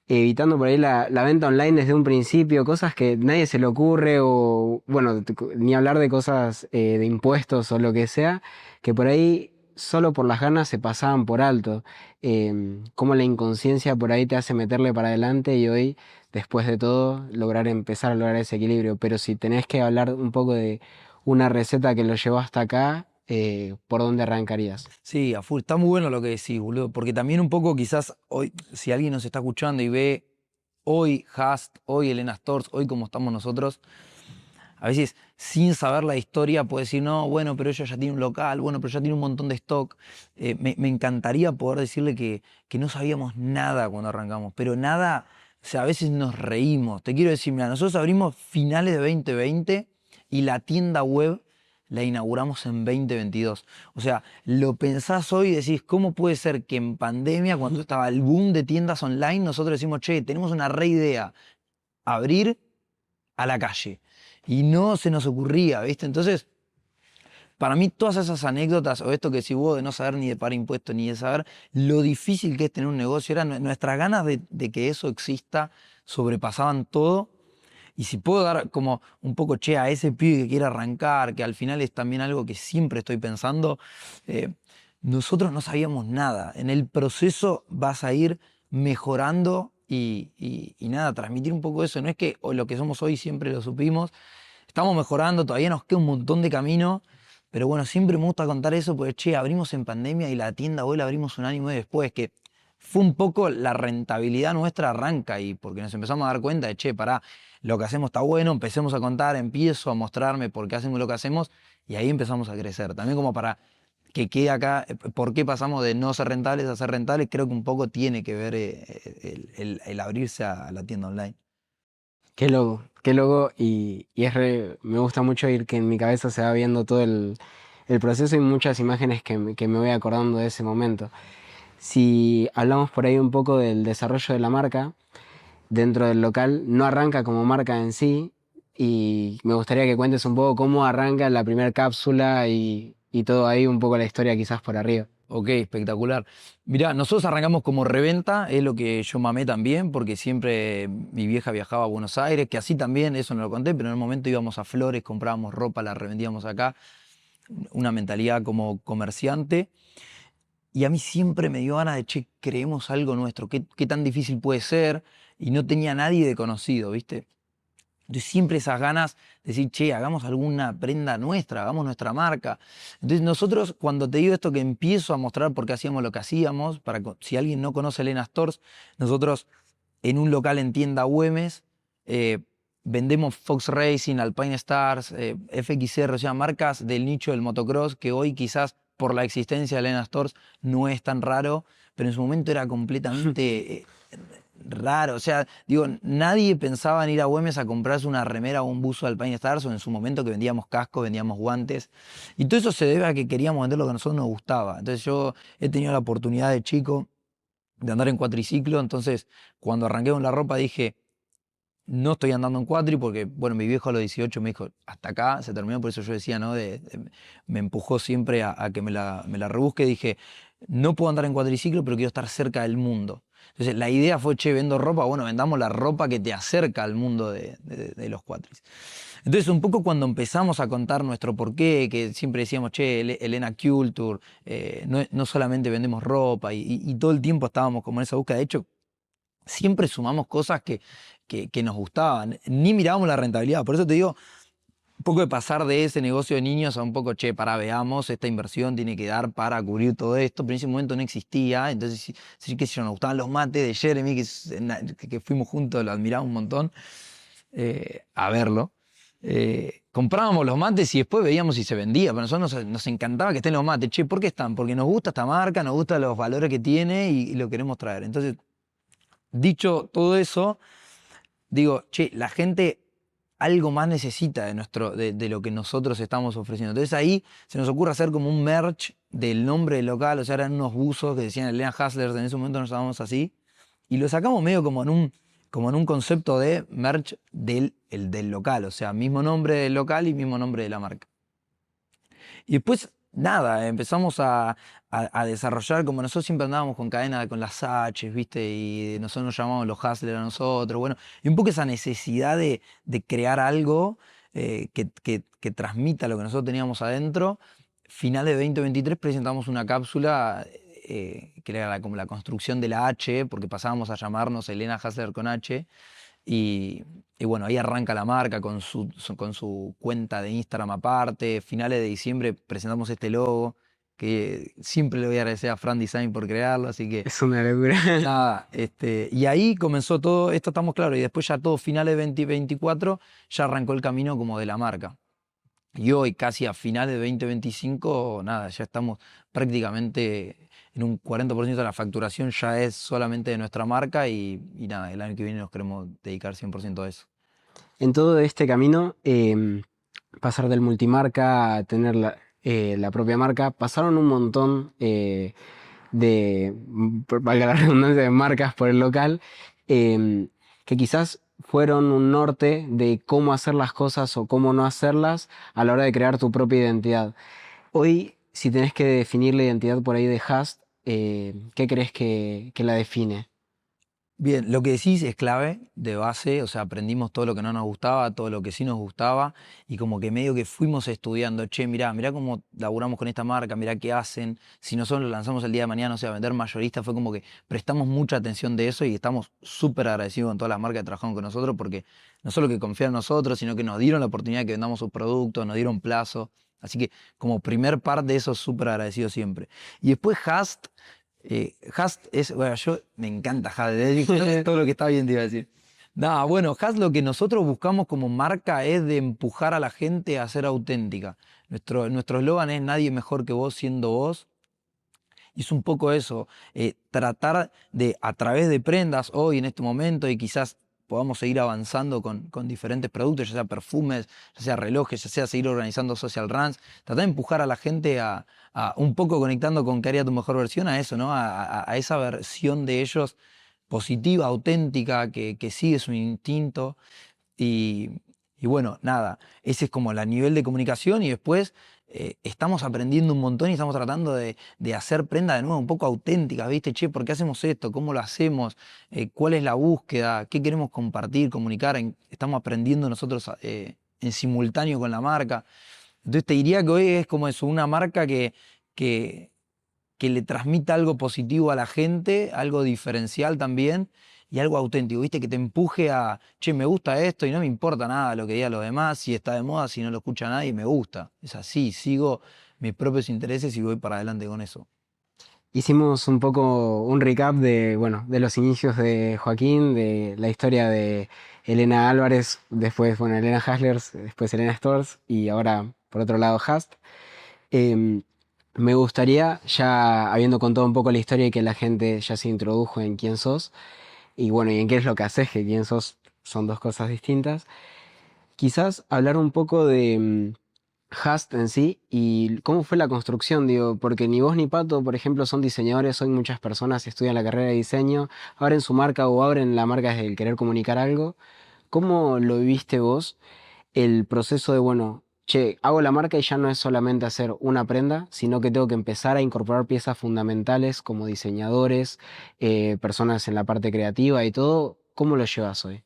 evitando por ahí la venta online desde un principio, cosas que nadie se le ocurre o bueno, ni hablar de cosas de impuestos o lo que sea, que por ahí solo por las ganas se pasaban por alto. Cómo la inconsciencia por ahí te hace meterle para adelante y hoy después de todo, lograr empezar a lograr ese equilibrio. Pero si tenés que hablar un poco de una receta que lo llevó hasta acá, ¿por dónde arrancarías? Sí, a full. Está muy bueno lo que decís, boludo. Porque también un poco quizás hoy, si alguien nos está escuchando y ve hoy Hast, hoy Elena Stores, hoy como estamos nosotros, a veces sin saber la historia puede decir, no, bueno, pero ella ya tiene un local, bueno, pero ya tiene un montón de stock. Me encantaría poder decirle que no sabíamos nada cuando arrancamos, pero nada, o sea, a veces nos reímos. Te quiero decir, mira, nosotros abrimos finales de 2020 y la tienda web la inauguramos en 2022. O sea, lo pensás hoy y decís, ¿cómo puede ser que en pandemia, cuando estaba el boom de tiendas online, nosotros decimos, che, tenemos una re idea, abrir a la calle? Y no se nos ocurría, ¿viste? Entonces, para mí todas esas anécdotas, o esto que si vos de no saber ni de pagar impuestos, ni de saber lo difícil que es tener un negocio, eran nuestras ganas de que eso exista, sobrepasaban todo. Y si puedo dar como un poco, che, a ese pibe que quiere arrancar, que al final es también algo que siempre estoy pensando, eh, nosotros no sabíamos nada. En el proceso vas a ir mejorando y nada, transmitir un poco eso. No es que lo que somos hoy siempre lo supimos, estamos mejorando, todavía nos queda un montón de camino, pero bueno, siempre me gusta contar eso porque, che, abrimos en pandemia y la tienda hoy la abrimos un año y medio después, que fue un poco la rentabilidad nuestra arranca y porque nos empezamos a dar cuenta de, che, pará, lo que hacemos está bueno, empecemos a contar, empiezo a mostrarme por qué hacemos lo que hacemos y ahí empezamos a crecer. También como para que quede acá, por qué pasamos de no ser rentables a ser rentables, creo que un poco tiene que ver el abrirse a la tienda online. Qué loco, y me gusta mucho ir que en mi cabeza se va viendo todo el proceso y muchas imágenes que me voy acordando de ese momento. Si hablamos por ahí un poco del desarrollo de la marca, dentro del local, no arranca como marca en sí, y me gustaría que cuentes un poco cómo arranca la primera cápsula y todo ahí, un poco la historia quizás por arriba. Ok, espectacular. Mirá, nosotros arrancamos como reventa, es lo que yo mamé también, porque siempre mi vieja viajaba a Buenos Aires, que así también, eso no lo conté, pero en el momento íbamos a Flores, comprábamos ropa, la revendíamos acá, una mentalidad como comerciante. Y a mí siempre me dio ganas de, che, creemos algo nuestro, qué tan difícil puede ser, y no tenía nadie de conocido, ¿viste? Entonces siempre esas ganas de decir, che, hagamos alguna prenda nuestra, hagamos nuestra marca. Entonces nosotros, cuando te digo esto que empiezo a mostrar por qué hacíamos lo que hacíamos, si alguien no conoce Elena Stores, nosotros en un local en tienda Güemes eh, vendemos Fox Racing, Alpine Stars, FXR, o sea, marcas del nicho del motocross que hoy quizás por la existencia de Elena Stores no es tan raro, pero en su momento era completamente raro. O sea, digo, nadie pensaba en ir a Güemes a comprarse una remera o un buzo de Alpine Stars, o en su momento que vendíamos cascos, vendíamos guantes. Y todo eso se debe a que queríamos vender lo que a nosotros nos gustaba. Entonces yo he tenido la oportunidad de chico de andar en cuatriciclo, entonces cuando arranqué con la ropa dije, no estoy andando en cuatri porque, bueno, mi viejo a los 18 me dijo, hasta acá se terminó, por eso yo decía, ¿no? Me empujó siempre a que me la rebusque. Dije, no puedo andar en cuatriciclo, pero quiero estar cerca del mundo. Entonces la idea fue, che, vendo ropa, bueno, vendamos la ropa que te acerca al mundo de los cuatris. Entonces un poco cuando empezamos a contar nuestro porqué, que siempre decíamos, che, Elena Culture, no solamente vendemos ropa y todo el tiempo estábamos como en esa búsqueda. De hecho, siempre sumamos cosas que nos gustaban, ni mirábamos la rentabilidad. Por eso te digo, un poco de pasar de ese negocio de niños a un poco, che, para veamos, esta inversión tiene que dar para cubrir todo esto, pero en ese momento no existía. Entonces, sí que nos gustaban los mates de Jeremy, que fuimos juntos, lo admiraba un montón, a verlo. Comprábamos los mates y después veíamos si se vendía, pero a nosotros nos encantaba que estén los mates. Che, ¿por qué están? Porque nos gusta esta marca, nos gustan los valores que tiene y lo queremos traer. Entonces, dicho todo eso, digo, che, la gente algo más necesita de lo que nosotros estamos ofreciendo. Entonces ahí se nos ocurre hacer como un merch del nombre del local, o sea, eran unos buzos que decían Elena Hustlers, en ese momento nos llamábamos así, y lo sacamos medio como en un concepto de merch del local, o sea, mismo nombre del local y mismo nombre de la marca. Y después, nada, empezamos a desarrollar, como nosotros siempre andábamos con cadena con las H, ¿viste? Y nosotros nos llamábamos los Hustlers a nosotros, bueno, y un poco esa necesidad de crear algo que transmita lo que nosotros teníamos adentro. Final de 2023 presentamos una cápsula que era como la construcción de la H, porque pasábamos a llamarnos Elena Hustler con H. Y bueno, ahí arranca la marca con su cuenta de Instagram aparte. Finales de diciembre presentamos este logo, que siempre le voy a agradecer a Fran Design por crearlo, así que Es una locura. nada, y ahí comenzó todo, esto estamos claros, y después ya todo finales de 2024 ya arrancó el camino como de la marca. Y hoy, casi a finales de 2025, nada, ya estamos prácticamente en un 40% de la facturación ya es solamente de nuestra marca y nada, el año que viene nos queremos dedicar 100% a eso. En todo este camino, pasar del multimarca a tener la propia marca, pasaron un montón valga la redundancia, de marcas por el local, que quizás fueron un norte de cómo hacer las cosas o cómo no hacerlas a la hora de crear tu propia identidad. Hoy, si tenés que definir la identidad por ahí de Hast, ¿qué crees que la define? Bien, lo que decís es clave de base, o sea, aprendimos todo lo que no nos gustaba, todo lo que sí nos gustaba, y como que medio que fuimos estudiando, che, mirá cómo laburamos con esta marca, mirá qué hacen, si nosotros lo lanzamos el día de mañana, o sea, a vender mayorista, fue como que prestamos mucha atención de eso y estamos súper agradecidos con todas las marcas que trabajaron con nosotros, porque no solo que confían en nosotros, sino que nos dieron la oportunidad de que vendamos sus productos, nos dieron plazo, así que como primer parte de eso, súper agradecido siempre. Y después Hast es, bueno, yo me encanta Hast, todo lo que está bien te iba a decir. Nada, bueno, Hast lo que nosotros buscamos como marca es de empujar a la gente a ser auténtica. Nuestro eslogan es nadie mejor que vos siendo vos. Y es un poco eso, tratar de, a través de prendas hoy en este momento y quizás podamos seguir avanzando con diferentes productos, ya sea perfumes, ya sea relojes, ya sea seguir organizando social runs, tratar de empujar a la gente a un poco conectando con qué haría tu mejor versión, a eso, ¿no? A esa versión de ellos positiva, auténtica, que sigue su instinto. Y, y bueno, nada, ese es como el nivel de comunicación y después estamos aprendiendo un montón y estamos tratando de hacer prenda de nuevo un poco auténticas, ¿viste? Che, ¿por qué hacemos esto? ¿Cómo lo hacemos? ¿Cuál es la búsqueda? ¿Qué queremos compartir, comunicar? Estamos aprendiendo nosotros en simultáneo con la marca. Entonces te diría que hoy es como eso, una marca que le transmita algo positivo a la gente, algo diferencial también, y algo auténtico, ¿viste? Que te empuje a, che, me gusta esto y no me importa nada lo que digan los demás, si está de moda, si no lo escucha nadie, me gusta. Es así, sigo mis propios intereses y voy para adelante con eso. Hicimos un poco un recap de, bueno, de los inicios de Joaquín, de la historia de Elena Álvarez, después, bueno, Elena Haslers, después Elena Stors y ahora, por otro lado, Hast. Em, Me gustaría, ya habiendo contado un poco la historia y que la gente ya se introdujo en quién sos, y bueno, y en qué es lo que haces, que quién sos son dos cosas distintas, quizás hablar un poco de Hast en sí y cómo fue la construcción, digo, porque ni vos ni Pato, por ejemplo, son diseñadores, hoy muchas personas estudian la carrera de diseño, abren su marca o abren la marca desde el querer comunicar algo. ¿Cómo lo viviste vos? El proceso de, bueno, che, hago la marca y ya no es solamente hacer una prenda, sino que tengo que empezar a incorporar piezas fundamentales como diseñadores, personas en la parte creativa y todo. ¿Cómo lo llevas hoy?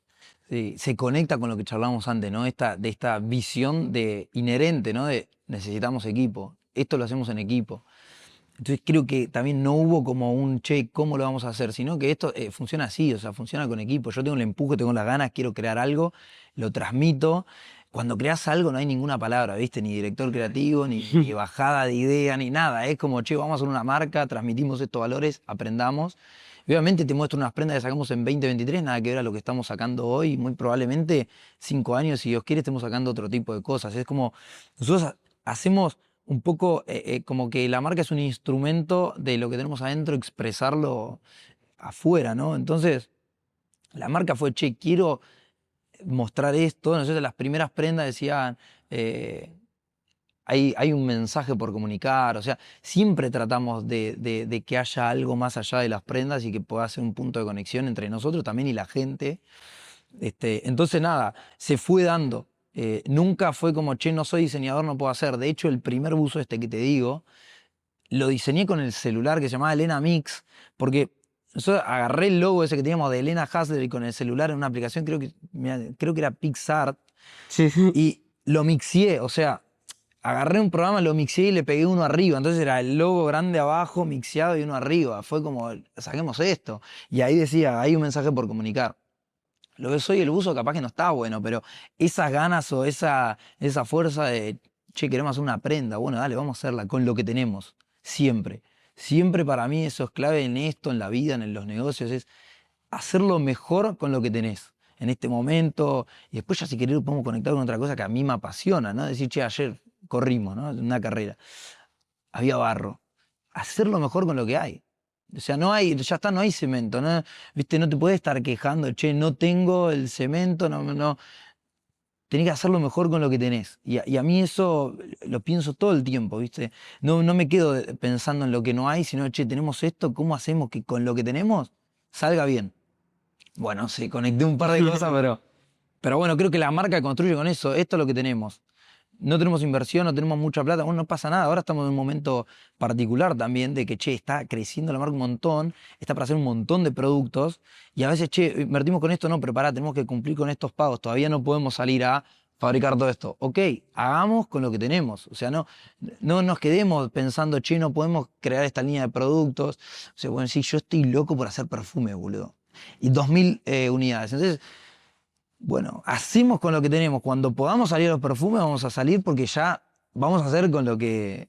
Sí, se conecta con lo que charlábamos antes, ¿no? De esta visión de inherente, ¿no? De necesitamos equipo. Esto lo hacemos en equipo. Entonces creo que también no hubo como un che, ¿cómo lo vamos a hacer? Sino que esto funciona así, o sea, funciona con equipo. Yo tengo el empuje, tengo las ganas, quiero crear algo, lo transmito. Cuando creas algo no hay ninguna palabra, ¿viste? Ni director creativo, ni bajada de idea, ni nada. Es como, che, vamos a hacer una marca, transmitimos estos valores, aprendamos. Y obviamente te muestro unas prendas que sacamos en 2023, nada que ver a lo que estamos sacando hoy. Muy probablemente 5 años, si Dios quiere, estemos sacando otro tipo de cosas. Es como, nosotros hacemos un poco como que la marca es un instrumento de lo que tenemos adentro, expresarlo afuera, ¿no? Entonces, la marca fue, che, quiero mostrar esto. Nosotros las primeras prendas decían, eh, hay un mensaje por comunicar, o sea, siempre tratamos de que haya algo más allá de las prendas y que pueda ser un punto de conexión entre nosotros también y la gente. Entonces, nada, se fue dando. Nunca fue como, che, no soy diseñador, no puedo hacer. De hecho, el primer buzo que te digo, lo diseñé con el celular que se llamaba Elena Mix, porque yo agarré el logo ese que teníamos de Elena Hasler y con el celular en una aplicación, creo que era PixArt, Sí, sí. y lo mixé, o sea, agarré un programa, lo mixé y le pegué uno arriba, entonces era el logo grande abajo, mixeado y uno arriba, fue como, saquemos esto, y ahí decía, hay un mensaje por comunicar. Lo que soy el buzo capaz que no está bueno, pero esas ganas o esa fuerza de, che, queremos hacer una prenda, bueno, dale, vamos a hacerla con lo que tenemos, siempre. Siempre para mí eso es clave en esto, en la vida, en los negocios, es hacerlo mejor con lo que tenés en este momento. Y después ya si querés podemos conectar con otra cosa que a mí me apasiona, ¿no? Decir, che, ayer corrimos, ¿no? Una carrera, había barro. Hacerlo mejor con lo que hay. O sea, no hay, ya está, no hay cemento, ¿no? ¿Viste? No te puedes estar quejando, che, no tengo el cemento, no, no. Tenés que hacerlo mejor con lo que tenés. Y a mí eso lo pienso todo el tiempo, ¿viste? No, no me quedo pensando en lo que no hay, sino, che, tenemos esto, ¿cómo hacemos que con lo que tenemos salga bien? Bueno, sí, conecté un par de cosas, pero bueno, creo que la marca construye con eso. Esto es lo que tenemos. No tenemos inversión, no tenemos mucha plata, bueno, no pasa nada. Ahora estamos en un momento particular también de que, che, está creciendo la marca un montón, está para hacer un montón de productos y a veces, che, invertimos con esto, no, pero pará, tenemos que cumplir con estos pagos, todavía no podemos salir a fabricar todo esto. Ok, hagamos con lo que tenemos. O sea, no nos quedemos pensando, che, no podemos crear esta línea de productos. O sea, bueno, sí, yo estoy loco por hacer perfume, boludo. Y 2000 unidades. Entonces, bueno, hacemos con lo que tenemos. Cuando podamos salir a los perfumes, vamos a salir porque ya vamos a hacer con lo que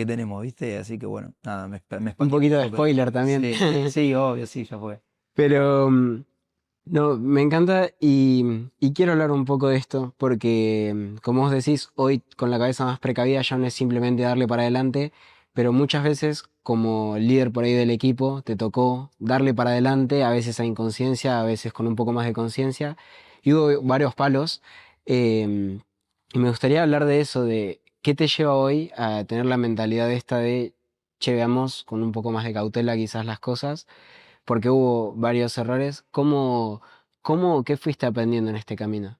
tenemos, ¿viste? Así que bueno, nada, me Un expandió un poquito de poco, pero spoiler también. sí, sí, obvio, sí, ya fue. Pero no, me encanta y quiero hablar un poco de esto porque, como vos decís, hoy con la cabeza más precavida ya no es simplemente darle para adelante, pero muchas veces como líder por ahí del equipo te tocó darle para adelante, a veces a inconsciencia, a veces con un poco más de conciencia, y hubo varios palos. em, y me gustaría hablar de eso, de qué te lleva hoy a tener la mentalidad esta de, che, veamos con un poco más de cautela quizás las cosas porque hubo varios errores. ¿Qué fuiste aprendiendo en este camino?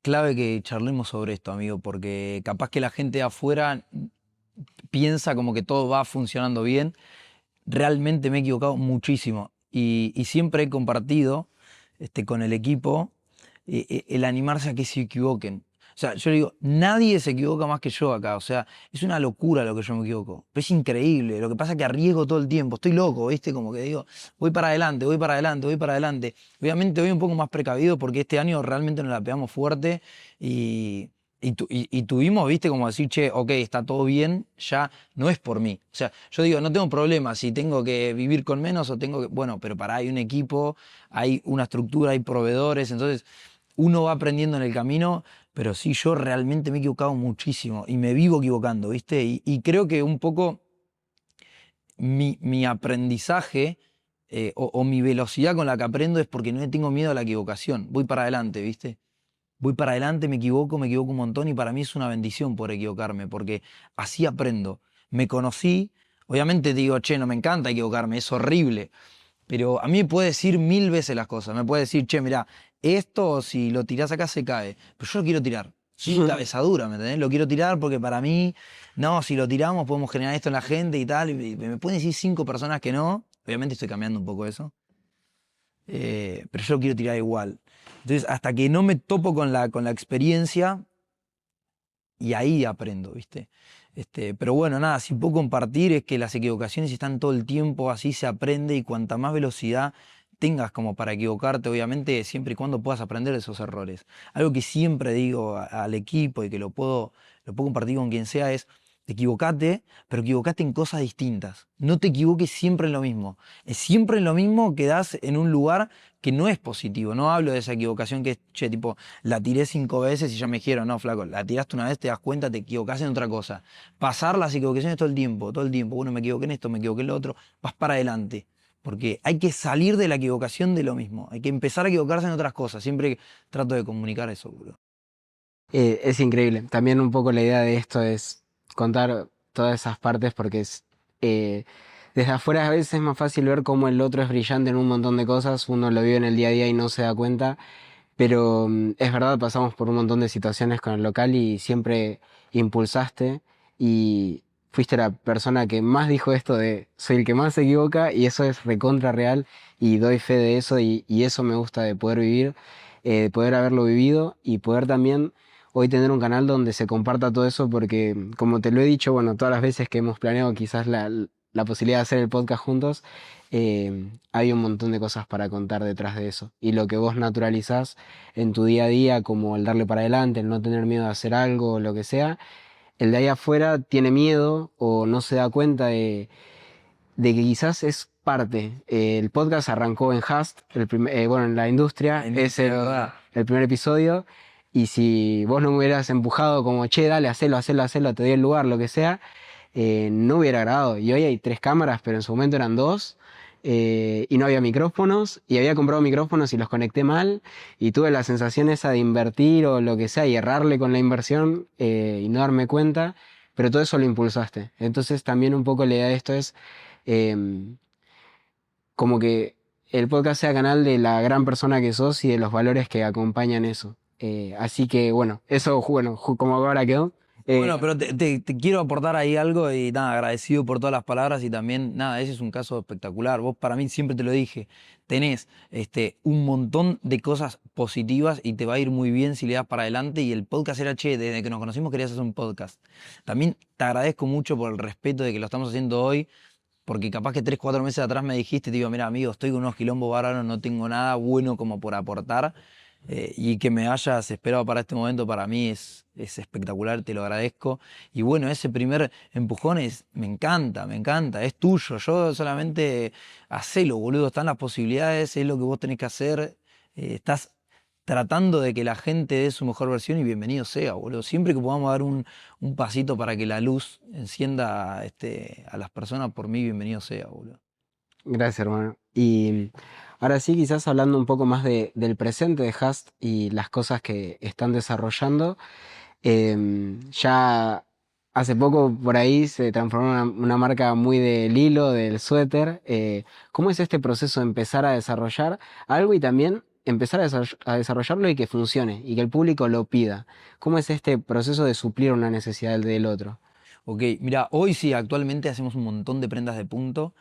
Clave que charlemos sobre esto, amigo, porque capaz que la gente de afuera piensa como que todo va funcionando bien. Realmente me he equivocado muchísimo y siempre he compartido con el equipo el animarse a que se equivoquen. O sea, yo digo, nadie se equivoca más que yo acá. O sea, es una locura lo que yo me equivoco. Pero es increíble. Lo que pasa es que arriesgo todo el tiempo. Estoy loco, ¿viste? Como que digo, voy para adelante, voy para adelante, voy para adelante. Obviamente voy un poco más precavido porque este año realmente nos la pegamos fuerte y tuvimos, ¿viste? Como decir, che, ok, está todo bien, ya no es por mí. O sea, yo digo, no tengo problema si tengo que vivir con menos o tengo que... Bueno, pero pará, hay un equipo, hay una estructura, hay proveedores, entonces uno va aprendiendo en el camino, pero sí, yo realmente me he equivocado muchísimo y me vivo equivocando, ¿viste? Y creo que un poco mi aprendizaje o mi velocidad con la que aprendo es porque no le tengo miedo a la equivocación. Voy para adelante, ¿viste? Voy para adelante, me equivoco un montón y para mí es una bendición poder equivocarme, porque así aprendo. Me conocí, obviamente digo, che, no me encanta equivocarme, es horrible, pero a mí me puede decir 1000 veces las cosas. Me puede decir, che, mirá, esto si lo tirás acá se cae. Pero yo lo quiero tirar. Soy un cabezadura, ¿me entendés? Lo quiero tirar porque para mí, no, si lo tiramos podemos generar esto en la gente y tal. Y me pueden decir 5 personas que no. Obviamente estoy cambiando un poco eso. Pero yo lo quiero tirar igual. Entonces, hasta que no me topo con la experiencia, y ahí aprendo, ¿viste? Pero bueno, nada, si puedo compartir es que las equivocaciones están todo el tiempo, así se aprende y cuanta más velocidad tengas como para equivocarte, obviamente, siempre y cuando puedas aprender de esos errores. Algo que siempre digo al equipo y que lo puedo compartir con quien sea es, equivocate, pero equivocate en cosas distintas. No te equivoques siempre en lo mismo. Es siempre en lo mismo quedás en un lugar que no es positivo. No hablo de esa equivocación que es, che, tipo, la tiré 5 veces y ya me dijeron, no, flaco, la tiraste una vez, te das cuenta, te equivocás en otra cosa. Pasar las equivocaciones todo el tiempo, todo el tiempo. Bueno, me equivoqué en esto, me equivoqué en lo otro, vas para adelante. Porque hay que salir de la equivocación de lo mismo. Hay que empezar a equivocarse en otras cosas. Siempre trato de comunicar eso, boludo. Es increíble. También un poco la idea de esto es contar todas esas partes porque eh, desde afuera a veces es más fácil ver cómo el otro es brillante en un montón de cosas, uno lo vive en el día a día y no se da cuenta, pero es verdad, pasamos por un montón de situaciones con el local y siempre impulsaste y fuiste la persona que más dijo esto de soy el que más se equivoca y eso es recontra real y doy fe de eso y eso me gusta de poder vivir, de poder haberlo vivido y poder también hoy tener un canal donde se comparta todo eso porque como te lo he dicho, bueno, todas las veces que hemos planeado quizás la posibilidad de hacer el podcast juntos, hay un montón de cosas para contar detrás de eso. Y lo que vos naturalizás en tu día a día, como el darle para adelante, el no tener miedo a hacer algo, o lo que sea, el de ahí afuera tiene miedo o no se da cuenta de que quizás es parte. El podcast arrancó en Hast, bueno, en la industria, es De verdad. el primer episodio. Y si vos no me hubieras empujado como, che, dale, hacelo, hacelo, hacelo, te doy el lugar, lo que sea, no hubiera grabado. Y hoy hay 3 cámaras, pero en su momento eran 2. Y no había micrófonos, y había comprado micrófonos y los conecté mal, y tuve la sensación esa de invertir o lo que sea, y errarle con la inversión y no darme cuenta, pero todo eso lo impulsaste. Entonces también un poco la idea de esto es em, como que el podcast sea canal de la gran persona que sos y de los valores que acompañan eso. Así que bueno, eso, bueno, como ahora quedó. Bueno, pero te quiero aportar ahí algo y nada, agradecido por todas las palabras y también, nada, ese es un caso espectacular. Vos para mí siempre te lo dije, tenés un montón de cosas positivas y te va a ir muy bien si le das para adelante y el podcast era, che, desde que nos conocimos querías hacer un podcast. También te agradezco mucho por el respeto de que lo estamos haciendo hoy, porque capaz que 3, 4 meses atrás me dijiste, te digo, mira, amigo, estoy con unos quilombos bárbaros, no tengo nada bueno como por aportar. Y que me hayas esperado para este momento para mí es espectacular, te lo agradezco. Y bueno, ese primer empujón me encanta, es tuyo. Yo solamente hacelo, boludo, están las posibilidades, es lo que vos tenés que hacer. Estás tratando de que la gente dé su mejor versión y bienvenido sea, boludo. Siempre que podamos dar un pasito para que la luz encienda a las personas, por mí, bienvenido sea, boludo. Gracias, hermano. Y ahora sí, quizás hablando un poco más del presente de Hast y las cosas que están desarrollando, ya hace poco por ahí se transformó en una marca muy del hilo, del suéter. ¿Cómo es este proceso de empezar a desarrollar algo y también empezar a desarrollarlo y que funcione y que el público lo pida? ¿Cómo es este proceso de suplir una necesidad del otro? Ok, mira, hoy sí, actualmente hacemos un montón de prendas de punto.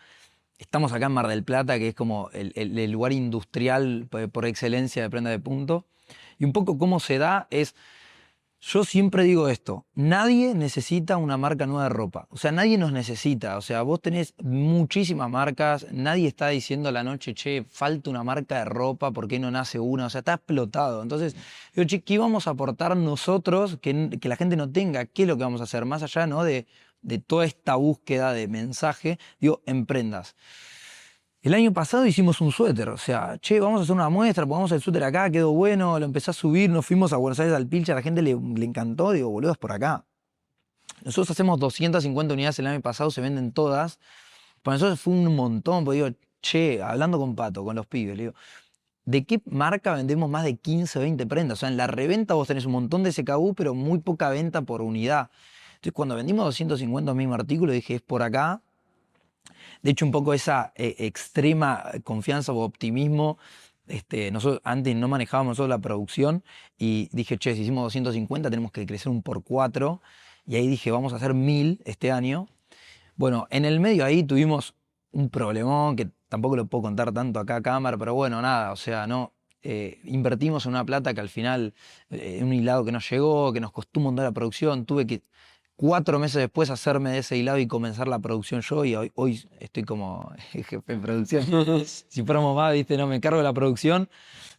Estamos acá en Mar del Plata, que es como el lugar industrial por excelencia de prenda de punto. Y un poco cómo se da es, Yo siempre digo esto, nadie necesita una marca nueva de ropa, o sea, nadie nos necesita, o sea, vos tenés muchísimas marcas, nadie está diciendo a la noche, che, falta una marca de ropa, ¿por qué no nace una? O sea, está explotado. Entonces, digo, che, ¿qué vamos a aportar nosotros que la gente no tenga? ¿Qué es lo que vamos a hacer? Más allá, ¿no? de toda esta búsqueda de mensaje, digo, en prendas. El año pasado hicimos un suéter, o sea, che, vamos a hacer una muestra, pongamos el suéter acá, quedó bueno, lo empecé a subir, nos fuimos a Buenos Aires al Pilcha, a la gente le encantó, digo, boludo, es por acá. Nosotros hacemos 250 unidades el año pasado, se venden todas. Para nosotros fue un montón, porque digo, che, hablando con Pato, con los pibes, le digo, ¿de qué marca vendemos más de 15, 20 prendas? O sea, en la reventa vos tenés un montón de SKU, pero muy poca venta por unidad. Entonces, cuando vendimos 250 mismos artículos, dije, es por acá. De hecho, un poco esa extrema confianza o optimismo, nosotros antes no manejábamos nosotros la producción y dije, che, si hicimos 250 tenemos que crecer un por 4 y ahí dije, vamos a hacer 1000 este año. Bueno, en el medio ahí tuvimos un problemón que tampoco lo puedo contar tanto acá a cámara, pero bueno, nada, o sea, no, invertimos en una plata que al final, un hilado que no llegó, que nos costó un montón la producción, tuve que 4 meses después hacerme de ese hilado y comenzar la producción yo y hoy estoy como jefe de producción. Si fuéramos más, viste, no me encargo de la producción.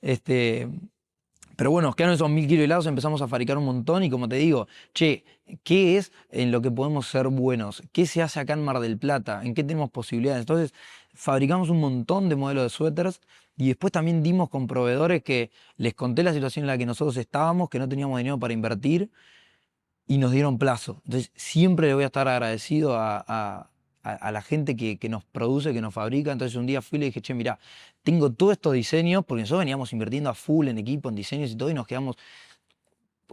Este, pero bueno, nos quedaron esos 1000 kilos de helados, empezamos a fabricar un montón y como te digo, che, ¿qué es en lo que podemos ser buenos? ¿Qué se hace acá en Mar del Plata? ¿En qué tenemos posibilidades? Entonces, fabricamos un montón de modelos de suéteres y después también dimos con proveedores que les conté la situación en la que nosotros estábamos, que no teníamos dinero para invertir y nos dieron plazo. Entonces, siempre le voy a estar agradecido a la gente que nos produce, que nos fabrica. Entonces, un día fui y le dije, che, mirá, tengo todos estos diseños, porque nosotros veníamos invirtiendo a full en equipo, en diseños y todo, y nos quedamos,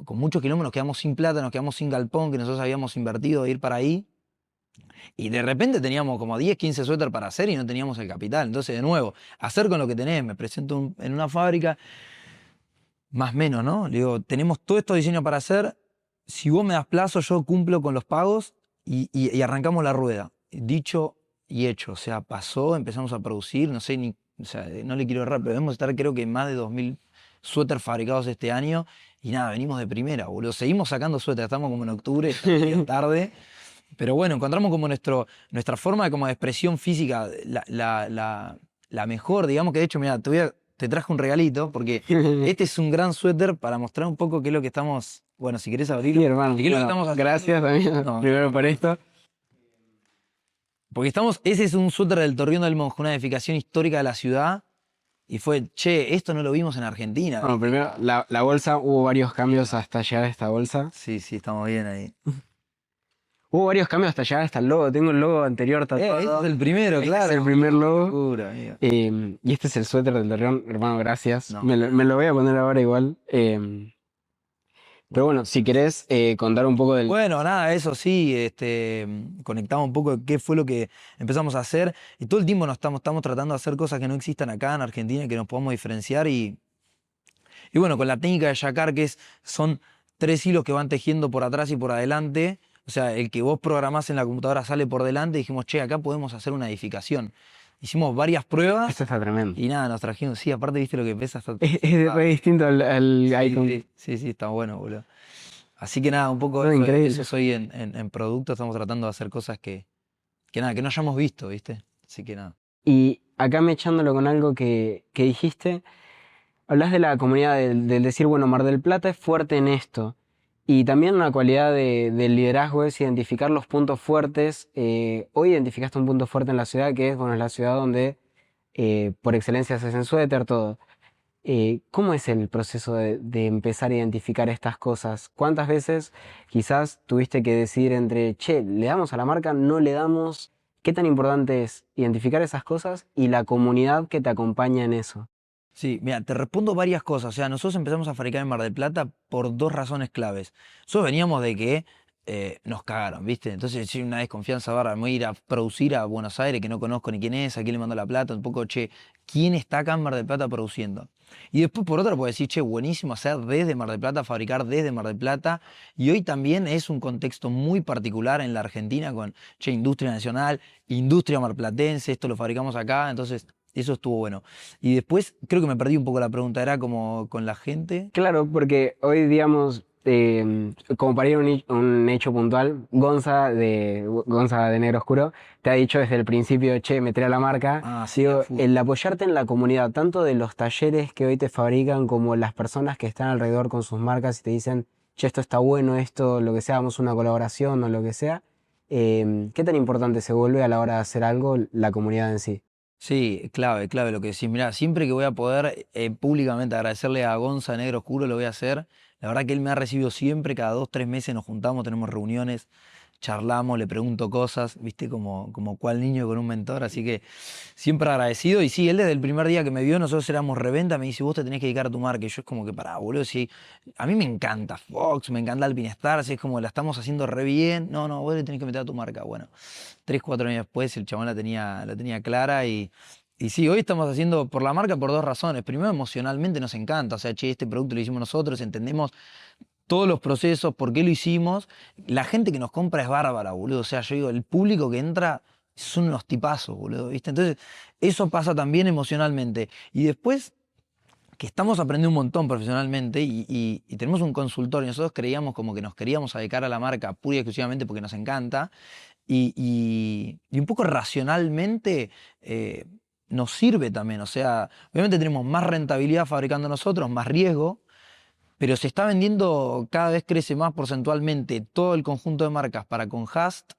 con muchos kilómetros, nos quedamos sin plata, nos quedamos sin galpón, que nosotros habíamos invertido de ir para ahí. Y de repente teníamos como 10, 15 suéter para hacer y no teníamos el capital. Entonces, de nuevo, hacer con lo que tenés. Me presento en una fábrica, más o menos, ¿no? Le digo, tenemos todos estos diseños para hacer. Si vos me das plazo, yo cumplo con los pagos y arrancamos la rueda. Dicho y hecho. O sea, pasó, empezamos a producir, no sé ni, o sea, no le quiero errar, pero debemos estar creo que más de 2000 suéteres fabricados este año. Y nada, venimos de primera, boludo. Seguimos sacando suéteres, estamos como en octubre, es tarde. Pero bueno, encontramos como nuestra forma de, como de expresión física, la mejor, digamos que de hecho, mira, te traje un regalito, porque este es un gran suéter para mostrar un poco qué es lo que estamos, bueno, si querés abrirlo. Sí, hermano. ¿Qué es lo que Bueno, estamos haciendo? gracias también, No, primero por esto. porque ese es un suéter del Torreón del Monje, una edificación histórica de la ciudad, y fue, che, esto no lo vimos en Argentina. Bueno, primero, la bolsa, hubo varios cambios hasta llegar a esta bolsa. Sí, sí, estamos bien ahí. Hubo varios cambios hasta llegar hasta el logo. Tengo el logo anterior Este tatuado. es el primero, Este claro. es el primer logo. Locura, amigo. Y este es el suéter del Torreón. Hermano, gracias. No. Me lo voy a poner ahora igual. Pero bueno, si querés contar un poco del... Bueno, nada, eso sí, conectamos un poco de qué fue lo que empezamos a hacer y todo el tiempo estamos tratando de hacer cosas que no existan acá en Argentina, que nos podamos diferenciar y bueno, con la técnica de Jacquard, son 3 hilos que van tejiendo por atrás y por adelante, o sea, el que vos programás en la computadora sale por delante, dijimos, che, acá podemos hacer una edificación. Hicimos varias pruebas Esto está tremendo. y nada, nos trajimos, sí, aparte viste lo que pesa hasta... Es re distinto al icon. Sí, está bueno, boludo. Así que nada, un poco No, increíble. eso soy en producto, estamos tratando de hacer cosas que nada, que no hayamos visto, ¿viste? Así que nada. Y acá me echándolo con algo que dijiste, hablas de la comunidad, del decir, bueno, Mar del Plata es fuerte en esto. Y también una cualidad del liderazgo es identificar los puntos fuertes. Hoy identificaste un punto fuerte en la ciudad, que es, bueno, es la ciudad donde por excelencia se hacen suéter, todo. ¿Cómo es el proceso de empezar a identificar estas cosas? ¿Cuántas veces quizás tuviste que decidir entre, che, le damos a la marca, no le damos? ¿Qué tan importante es identificar esas cosas y la comunidad que te acompaña en eso? Sí, mira, te respondo varias cosas. O sea, nosotros empezamos a fabricar en Mar del Plata por 2 razones claves. Nosotros veníamos de que nos cagaron, ¿viste? Entonces, sí, una desconfianza barra, me voy a ir a producir a Buenos Aires, que no conozco ni quién es, a quién le mando la plata, un poco, che, ¿quién está acá en Mar del Plata produciendo? Y después, por otra, puedo decir, che, buenísimo hacer desde Mar del Plata, fabricar desde Mar del Plata. Y hoy también es un contexto muy particular en la Argentina con, che, industria nacional, industria marplatense, esto lo fabricamos acá, entonces... Eso estuvo bueno. Y después, creo que me perdí un poco la pregunta, era como con la gente. Claro, porque hoy, digamos, como para ir a un hecho puntual, Gonza de Negro Oscuro te ha dicho desde el principio, che, meter a la marca. Ah, sí, a Digo, full. el apoyarte en la comunidad, tanto de los talleres que hoy te fabrican como las personas que están alrededor con sus marcas y te dicen, che, esto está bueno, esto, lo que sea, hagamos una colaboración o lo que sea. ¿Qué tan importante se vuelve a la hora de hacer algo la comunidad en sí? Sí, clave, clave lo que decís. Mirá, siempre que voy a poder públicamente agradecerle a Gonza Negro Oscuro, lo voy a hacer. La verdad que él me ha recibido siempre, cada 2, 3 meses nos juntamos, tenemos reuniones, charlamos, le pregunto cosas, viste, como cual niño con un mentor. Así que siempre agradecido. Y sí, él desde el primer día que me vio, nosotros éramos reventa, me dice, vos te tenés que dedicar a tu marca. Y yo es como que, pará, boludo, sí, a mí me encanta Fox, me encanta Alpinestar, así es como la estamos haciendo re bien. No, no, vos le tenés que meter a tu marca. Bueno, 3, 4 años después el chabón la tenía clara y sí, hoy estamos haciendo por la marca por 2 razones. Primero, emocionalmente nos encanta. O sea, che, este producto lo hicimos nosotros, entendemos todos los procesos, por qué lo hicimos. La gente que nos compra es bárbara, boludo. O sea, yo digo, el público que entra son unos tipazos, boludo, ¿viste? Entonces, eso pasa también emocionalmente. Y después, que estamos aprendiendo un montón profesionalmente y tenemos un consultorio. Nosotros creíamos como que nos queríamos dedicar a la marca pura y exclusivamente porque nos encanta y un poco racionalmente eh, nos sirve también. O sea, obviamente tenemos más rentabilidad fabricando nosotros, más riesgo, pero se está vendiendo, cada vez crece más porcentualmente todo el conjunto de marcas para con Hast.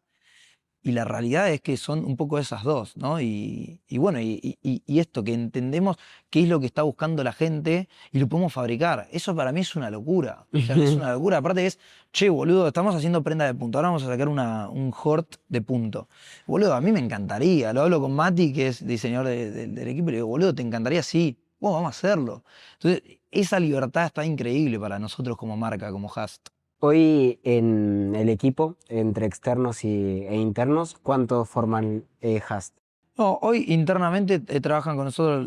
Y la realidad es que son un poco esas dos, ¿no? Y bueno, y esto, que entendemos qué es lo que está buscando la gente y lo podemos fabricar. Eso para mí es una locura. O sea, es una locura. Aparte es, che, boludo, estamos haciendo prenda de punto. Ahora vamos a sacar un short de punto. Boludo, a mí me encantaría. Lo hablo con Mati, que es diseñador del equipo, y le digo, boludo, ¿te encantaría? Sí. Bueno, vamos a hacerlo. Entonces, esa libertad está increíble para nosotros como marca, como Hast. Hoy en el equipo, entre externos e internos, ¿cuánto forman Hast? No, hoy internamente trabajan con nosotros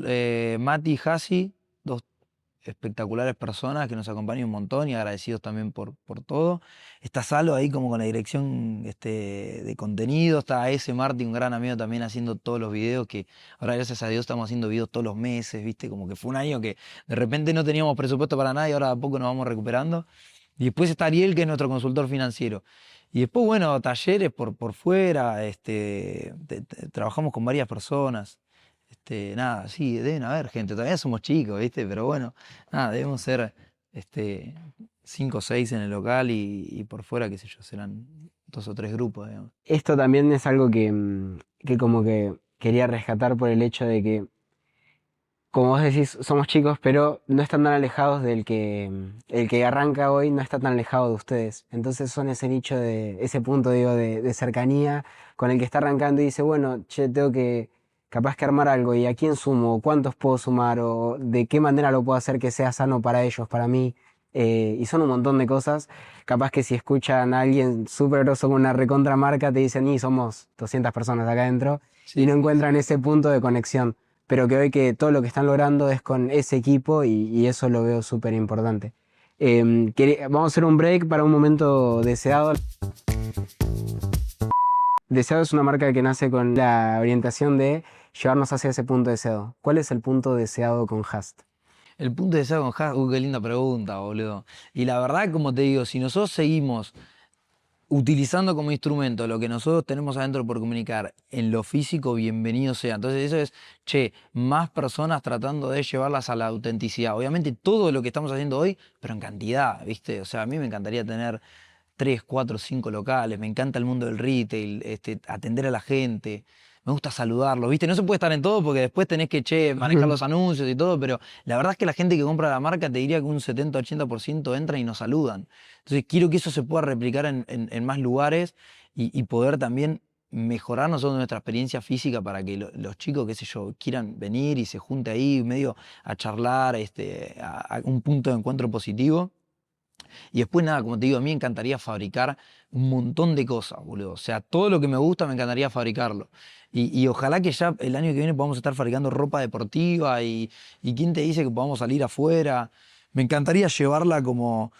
Mati y Hasi, dos espectaculares personas que nos acompañan un montón y agradecidos también por todo. Está Salo ahí como con la dirección de contenido, está ese Marti, un gran amigo también haciendo todos los videos, que ahora gracias a Dios estamos haciendo videos todos los meses, ¿viste? Como que fue un año que de repente no teníamos presupuesto para nada y ahora a poco nos vamos recuperando. Y después está Ariel, que es nuestro consultor financiero. Y después, bueno, talleres por fuera, trabajamos con varias personas. Nada, sí, deben haber gente, todavía somos chicos, ¿viste? Pero bueno, nada, debemos ser este, 5 o 6 en el local y por fuera, qué sé yo, serán 2 o 3 grupos, digamos. Esto también es algo que como que quería rescatar por el hecho de que, como vos decís, somos chicos, pero no están tan alejados el que arranca hoy no está tan alejado de ustedes. Entonces son ese nicho ese punto, digo, de cercanía con el que está arrancando y dice, bueno, che, tengo que capaz que armar algo y a quién sumo, cuántos puedo sumar o de qué manera lo puedo hacer que sea sano para ellos, para mí. Y son un montón de cosas. Capaz que si escuchan a alguien súper grosso con una recontra marca, te dicen, y somos 200 personas acá adentro y Sí, no sí, sí. encuentran ese punto de conexión, pero que hoy que todo lo que están logrando es con ese equipo y eso lo veo súper importante. Vamos a hacer un break para un momento deseado. Deseado es una marca que nace con la orientación de llevarnos hacia ese punto deseado. ¿Cuál es el punto deseado con Hast? El punto de ser con qué linda pregunta, boludo. Y la verdad, como te digo, si nosotros seguimos utilizando como instrumento lo que nosotros tenemos adentro por comunicar en lo físico, bienvenido sea. Entonces eso es, che, más personas tratando de llevarlas a la autenticidad. Obviamente todo lo que estamos haciendo hoy, pero en cantidad, ¿viste? O sea, a mí me encantaría tener 3, 4, 5 locales, me encanta el mundo del retail, atender a la gente, me gusta saludarlos, ¿viste? No se puede estar en todo porque después tenés que, che, manejar los anuncios y todo, pero la verdad es que la gente que compra la marca te diría que un 70-80% entra y nos saludan. Entonces quiero que eso se pueda replicar en más lugares y poder también mejorar nosotros nuestra experiencia física para que los chicos, qué sé yo, quieran venir y se junte ahí medio a charlar, a un punto de encuentro positivo. Y después nada, como te digo, a mí me encantaría fabricar un montón de cosas, boludo. O sea, todo lo que me gusta me encantaría fabricarlo. Y ojalá que ya el año que viene podamos estar fabricando ropa deportiva y quién te dice que podamos salir afuera. Me encantaría llevarla como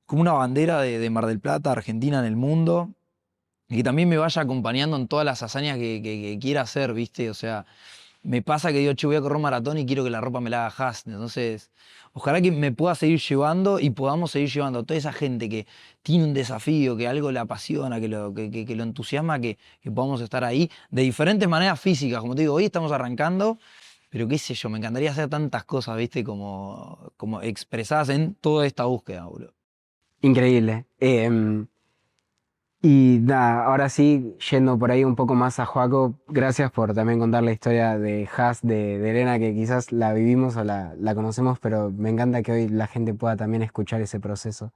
una bandera de Mar del Plata, Argentina en el mundo. Y que también me vaya acompañando en todas las hazañas que quiera hacer, ¿viste? O sea, me pasa que digo, che, voy a correr un maratón y quiero que la ropa me la haga Haas. Entonces, ojalá que me pueda seguir llevando y podamos seguir llevando a toda esa gente que tiene un desafío, que algo le apasiona, que lo entusiasma, que podamos estar ahí de diferentes maneras físicas. Como te digo, hoy estamos arrancando, pero qué sé yo, me encantaría hacer tantas cosas, ¿viste? Como expresadas en toda esta búsqueda, boludo. Increíble. Y nada, ahora sí, yendo por ahí un poco más a Joaco, gracias por también contar la historia de Haas, de Elena, que quizás la vivimos o la conocemos, pero me encanta que hoy la gente pueda también escuchar ese proceso.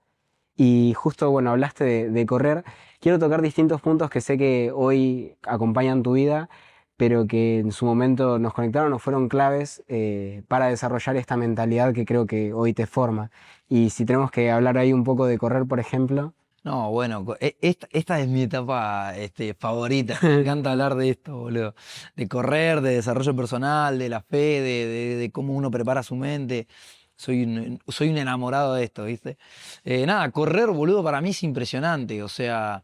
Y justo, bueno, hablaste de correr. Quiero tocar distintos puntos que sé que hoy acompañan tu vida, pero que en su momento nos conectaron o fueron claves para desarrollar esta mentalidad que creo que hoy te forma. Y si tenemos que hablar ahí un poco de correr, por ejemplo. No, bueno, esta es mi etapa favorita. Me encanta hablar de esto, boludo. De correr, de desarrollo personal, de la fe, de cómo uno prepara su mente. Soy un enamorado de esto, ¿viste? Nada, correr, boludo, para mí es impresionante. O sea,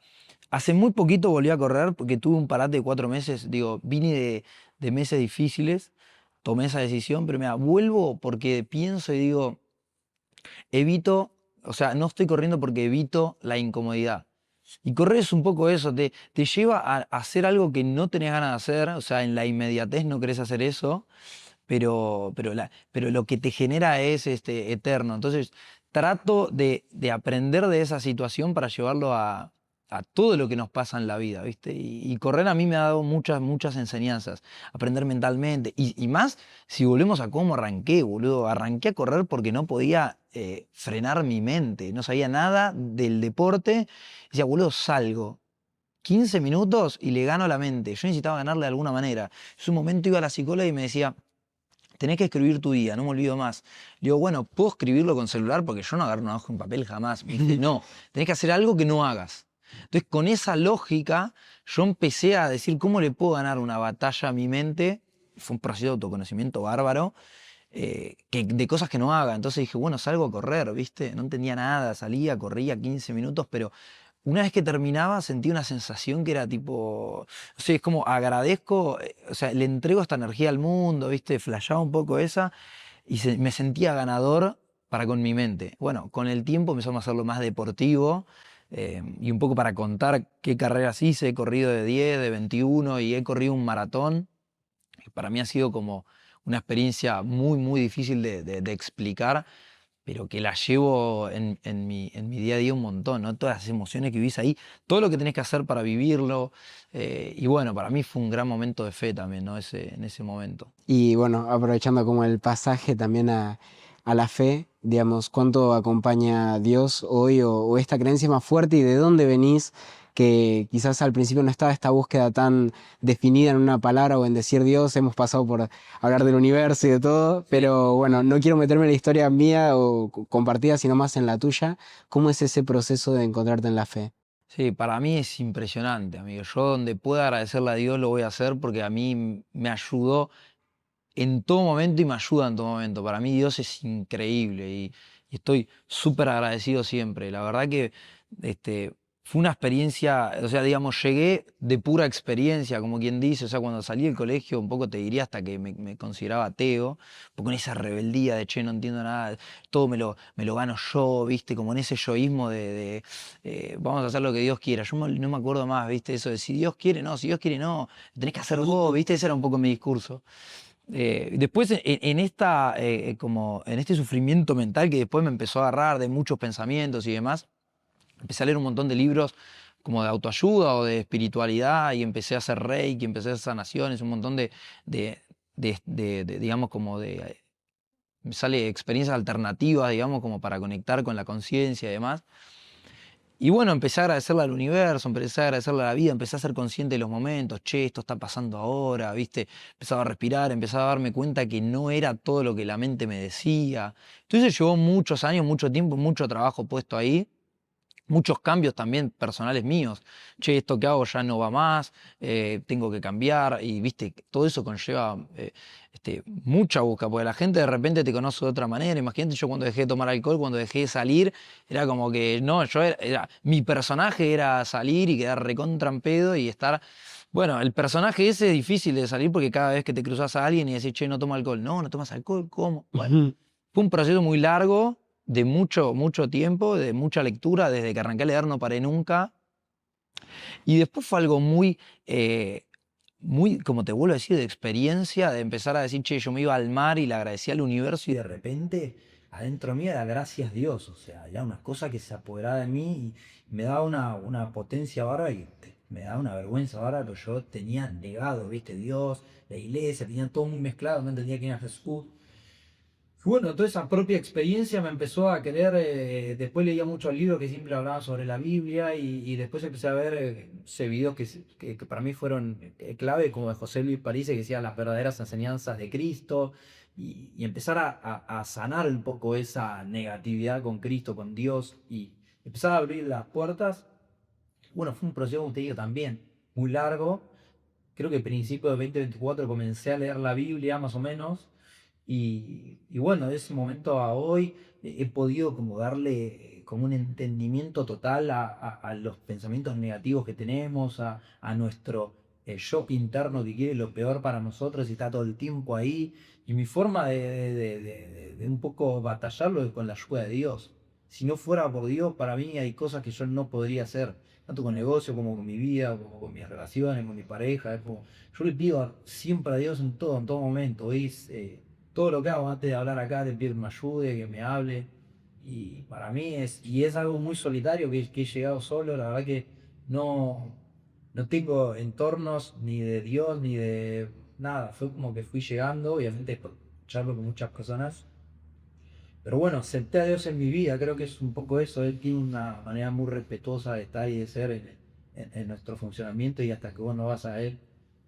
hace muy poquito volví a correr porque tuve un parate de 4 meses. Digo, vine de meses difíciles, tomé esa decisión, pero mira, vuelvo porque pienso y digo, evito, o sea, no estoy corriendo porque evito la incomodidad. Y correr es un poco eso, te lleva a hacer algo que no tenés ganas de hacer, o sea, en la inmediatez no querés hacer eso, pero lo que te genera es eterno. Entonces, trato de aprender de esa situación para llevarlo a todo lo que nos pasa en la vida, ¿viste? Y correr a mí me ha dado muchas, muchas enseñanzas. Aprender mentalmente. Y más si volvemos a cómo arranqué, boludo. Arranqué a correr porque no podía frenar mi mente. No sabía nada del deporte. Decía, boludo, salgo. 15 minutos y le gano a la mente. Yo necesitaba ganarle de alguna manera. En un momento iba a la psicóloga y me decía, tenés que escribir tu día, no me olvido más. Le digo, bueno, ¿puedo escribirlo con celular? Porque yo no agarro una hoja en papel jamás. Me dice, no, tenés que hacer algo que no hagas. Entonces, con esa lógica, yo empecé a decir, ¿cómo le puedo ganar una batalla a mi mente? Fue un proceso de autoconocimiento bárbaro, de cosas que no haga. Entonces dije, bueno, salgo a correr, ¿viste? No entendía nada, salía, corría 15 minutos, pero una vez que terminaba sentí una sensación que era tipo, o sea, es como agradezco, o sea, le entrego esta energía al mundo, ¿viste? Flashaba un poco esa y me sentía ganador para con mi mente. Bueno, con el tiempo empezamos a hacerlo más deportivo y un poco para contar qué carreras hice. He corrido de 10, de 21 y he corrido un maratón. Para mí ha sido como una experiencia muy, muy difícil de explicar, pero que la llevo en mi día a día un montón, ¿no? Todas las emociones que vivís ahí, todo lo que tenés que hacer para vivirlo. Y bueno, para mí fue un gran momento de fe también, ¿no? En ese momento. Y bueno, aprovechando como el pasaje también a la fe, digamos, ¿cuánto acompaña Dios hoy o esta creencia más fuerte y de dónde venís? Que quizás al principio no estaba esta búsqueda tan definida en una palabra o en decir Dios, hemos pasado por hablar del universo y de todo, pero bueno, no quiero meterme en la historia mía o compartida, sino más en la tuya. ¿Cómo es ese proceso de encontrarte en la fe? Sí, para mí es impresionante, amigo. Yo donde pueda agradecerle a Dios lo voy a hacer porque a mí me ayudó en todo momento y me ayuda en todo momento. Para mí Dios es increíble y estoy súper agradecido siempre. La verdad que fue una experiencia, o sea, digamos, llegué de pura experiencia, como quien dice, o sea, cuando salí del colegio, un poco te diría hasta que me consideraba ateo, un poco en esa rebeldía de, che, no entiendo nada, todo me lo gano yo, viste, como en ese yoísmo vamos a hacer lo que Dios quiera. Yo no me acuerdo más, viste, eso de si Dios quiere, no, si Dios quiere, no, tenés que hacer vos, viste, ese era un poco mi discurso. Después como en este sufrimiento mental que después me empezó a agarrar de muchos pensamientos y demás, empecé a leer un montón de libros como de autoayuda o de espiritualidad y empecé a hacer reiki, empecé a hacer sanaciones, un montón digamos, como me sale experiencias alternativas, digamos, como para conectar con la conciencia y demás. Y bueno, empecé a agradecerle al universo, empecé a agradecerle a la vida, empecé a ser consciente de los momentos, che, esto está pasando ahora, ¿viste? Empezaba a respirar, empezaba a darme cuenta que no era todo lo que la mente me decía. Entonces llevó muchos años, mucho tiempo, mucho trabajo puesto ahí. Muchos cambios también personales míos. Che, esto que hago ya no va más, tengo que cambiar. Y viste, todo eso conlleva mucha búsqueda, porque la gente de repente te conoce de otra manera. Imagínate, yo cuando dejé de tomar alcohol, cuando dejé de salir, era como que no, mi personaje era salir y quedar recontra en pedo y estar Bueno, el personaje ese es difícil de salir porque cada vez que te cruzas a alguien y decís, che, no toma alcohol. No, no tomas alcohol, ¿cómo? Bueno, Ujú. fue un proceso muy largo, de mucho, mucho tiempo, de mucha lectura, desde que arranqué a leer no paré nunca. Y después fue algo muy, como te vuelvo a decir, de experiencia, de empezar a decir, che, yo me iba al mar y le agradecía al universo y de repente adentro mío era gracias Dios, o sea, ya una cosa que se apoderaba de mí y me daba una potencia bárbara y me daba una vergüenza bárbara, pero yo tenía negado, viste, Dios, la iglesia, tenía todo muy mezclado, no entendía quién era Jesús. Bueno, toda esa propia experiencia me empezó a querer, después leía muchos libros que siempre hablaban sobre la Biblia y después empecé a ver ese videos que para mí fueron clave, como de José Luis París, que decía las verdaderas enseñanzas de Cristo y empezar a sanar un poco esa negatividad con Cristo, con Dios y empezar a abrir las puertas. Bueno, fue un proceso, como te digo, también muy largo. Creo que a principios de 2024 comencé a leer la Biblia más o menos y bueno, de ese momento a hoy he podido como darle como un entendimiento total a los pensamientos negativos que tenemos, a nuestro yo interno que quiere lo peor para nosotros y está todo el tiempo ahí. Y mi forma de un poco batallarlo es con la ayuda de Dios. Si no fuera por Dios, para mí hay cosas que yo no podría hacer, tanto con negocio como con mi vida, como con mis relaciones, con mi pareja. Es como, yo le pido siempre a Dios en todo momento. Es, todo lo que hago antes de hablar acá, le pido que me ayude, que me hable. Y para mí es algo muy solitario que he llegado solo. La verdad que no, no tengo entornos ni de Dios ni de nada. Fue como que fui llegando, obviamente charlo con muchas personas. Pero bueno, acepté a Dios en mi vida, creo que es un poco eso. Él tiene una manera muy respetuosa de estar y de ser en nuestro funcionamiento y hasta que vos no vas a Él,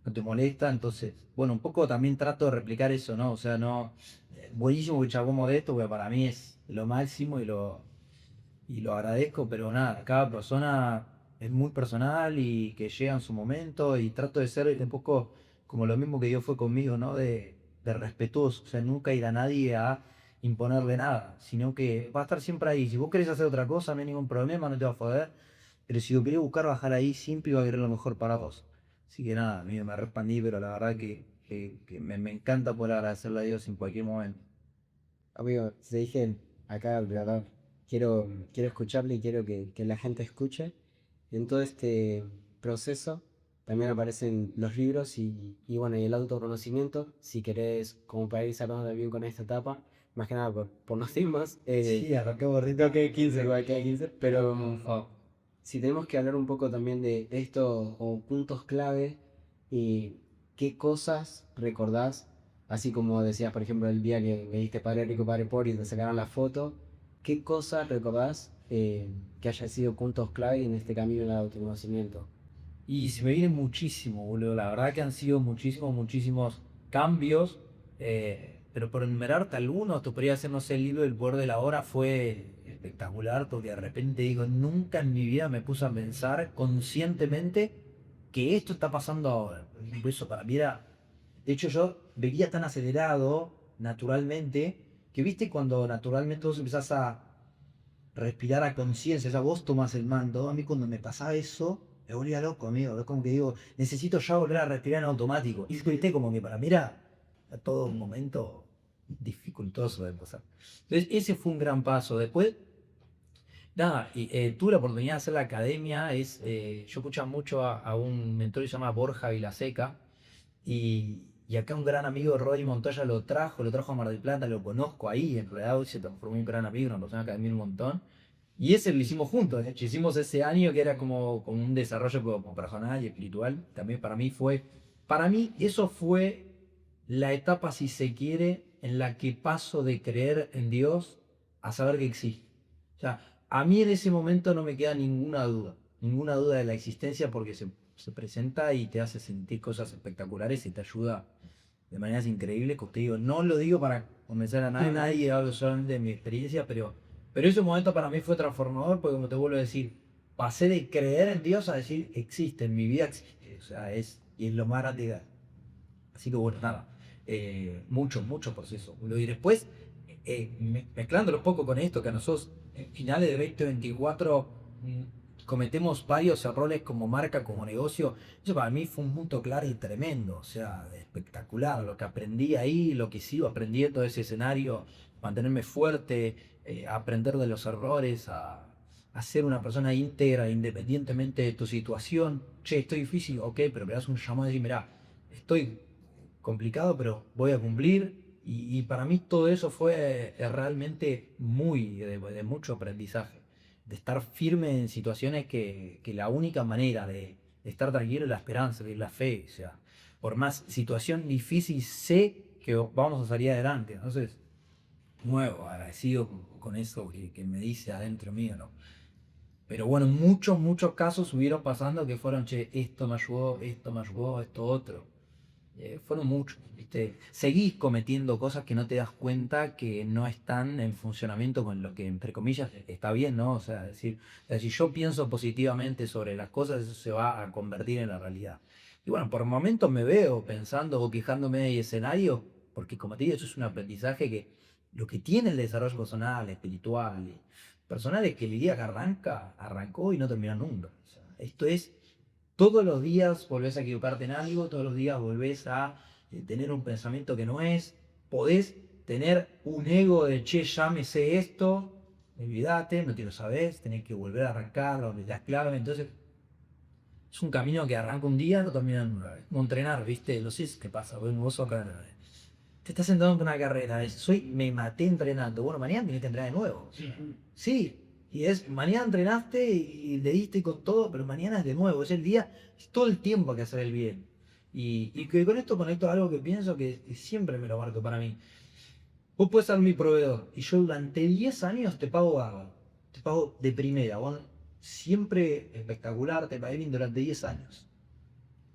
no te molesta. Entonces, bueno, un poco también trato de replicar eso, ¿no? O sea, no. Buenísimo que charlemos de esto, porque para mí es lo máximo y lo agradezco, pero nada, cada persona es muy personal y que llega en su momento y trato de ser un poco como lo mismo que Dios fue conmigo, ¿no? De respetuoso, o sea, nunca ir a nadie a imponerle nada, sino que va a estar siempre ahí. Si vos querés hacer otra cosa, no hay ningún problema, no te va a joder, pero si lo querés buscar, bajar ahí, siempre va a querer lo mejor para vos. Así que nada, a mí me respondí, pero la verdad que me encanta poder agradecerle a Dios en cualquier momento. Amigo, te dije acá, ¿verdad? Quiero escucharle y quiero que la gente escuche. En todo este proceso también aparecen los libros y bueno, y el autoconocimiento, si querés, como para ir cerrando también con esta etapa, más que nada por los temas. Sí, arrancamos Creo ahorita. que 15, igual que 15, pero si tenemos que hablar un poco también de esto o puntos clave y qué cosas recordás, así como decías, por ejemplo, el día que leíste Padre Rico, Padre Pobre y te sacaron la foto, ¿qué cosas recordás que haya sido puntos clave en este camino del autoconocimiento? Y se me viene muchísimo, boludo. La verdad que han sido muchísimos cambios. Pero por enumerarte algunos, te podría hacer, no sé, el libro del poder de la hora fue espectacular porque de repente digo, nunca en mi vida me puse a pensar conscientemente que esto está pasando ahora. Por eso para mí era. De hecho, yo vivía tan acelerado naturalmente que viste cuando naturalmente vos empezás a respirar a conciencia, o sea, vos tomás el mando. A mí cuando me pasaba eso, me volvía loco, amigo. Es como que digo, necesito ya volver a respirar en automático. Y viste como que para mí era a todo un momento dificultoso de pasar. Entonces, ese fue un gran paso. Después, nada, tuve la oportunidad de hacer la academia. Yo escuchaba mucho a un mentor que se llama Borja Vilaseca. Y acá un gran amigo, Rodri Montoya, lo trajo a Mar del Plata, lo conozco ahí, en realidad hoy se transformó en un gran amigo, una persona que admiro un montón. Y ese lo hicimos juntos, de hecho, hicimos ese año que era como un desarrollo como personal y espiritual. También para mí eso fue la etapa, si se quiere, en la que paso de creer en Dios a saber que existe. O sea, a mí en ese momento no me queda ninguna duda de la existencia porque se presenta y te hace sentir cosas espectaculares y te ayuda de maneras increíbles. Como te digo, no lo digo para convencer a nadie, hablo solamente de mi experiencia, pero ese momento para mí fue transformador porque, como te vuelvo a decir, pasé de creer en Dios a decir existe, en mi vida existe, o sea, y es lo más grande que hay. Así que bueno, nada, mucho proceso. Y después, mezclándolo un poco con esto, que a nosotros, en finales de 2024, cometemos varios errores como marca, como negocio. Eso para mí fue un punto claro y tremendo, o sea, espectacular. Lo que aprendí ahí, lo que sigo aprendiendo de ese escenario, mantenerme fuerte, aprender de los errores, a ser una persona íntegra independientemente de tu situación. Che, estoy difícil, ok, pero me das un llamado y decir, mirá, estoy complicado, pero voy a cumplir. Y para mí todo eso fue realmente muy de mucho aprendizaje, de estar firme en situaciones que la única manera de estar tranquilo es la esperanza y la fe. O sea, por más situación difícil, sé que vamos a salir adelante. Entonces, nuevo, agradecido con eso que me dice adentro mío, ¿no? Pero bueno, muchos casos hubieron pasando que fueron, che, esto me ayudó, esto otro. Fueron muchos, ¿viste? Seguís cometiendo cosas que no te das cuenta que no están en funcionamiento con lo que, entre comillas, está bien, ¿no? O sea, si yo pienso positivamente sobre las cosas, eso se va a convertir en la realidad. Y bueno, por momentos me veo pensando o quejándome de escenario, porque como te digo, eso es un aprendizaje que lo que tiene el desarrollo personal, espiritual, y personal es que el día que arranca, arrancó y no termina nunca. O sea, esto es todos los días volvés a equivocarte en algo, todos los días volvés a tener un pensamiento que no es, podés tener un ego de, che, ya me sé esto, olvídate, no te lo sabés, tenés que volver a arrancar, olvidás clave. Entonces es un camino que arranca un día, no termina en una vez. Como entrenar, ¿viste? Lo sé qué pasa, vos sos acá, te estás sentando en una carrera, me maté entrenando, bueno, mañana tenés que entrenar de nuevo. Sí, y es, mañana entrenaste y le diste con todo, pero mañana es de nuevo, es el día, es todo el tiempo que hacer el bien. Y que con esto conecto a algo que pienso que siempre me lo marco para mí. Vos puedes ser mi proveedor y yo durante 10 años te pago bárbaro, te pago de primera, vos siempre espectacular, te pagué bien durante 10 años.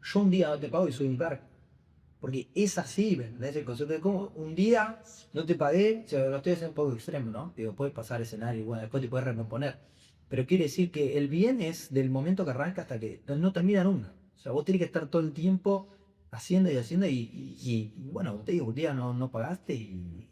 Yo un día no te pago y soy un perro. Porque es así, ¿me entendés? El concepto de cómo un día no te pagué, o sea, lo estoy haciendo un poco extremo, ¿no? Digo, puedes pasar escenario y bueno, después te puedes recomponer. Pero quiere decir que el bien es del momento que arranca hasta que no termina nunca. O sea, vos tenés que estar todo el tiempo haciendo y haciendo y bueno, te digo, un día no pagaste y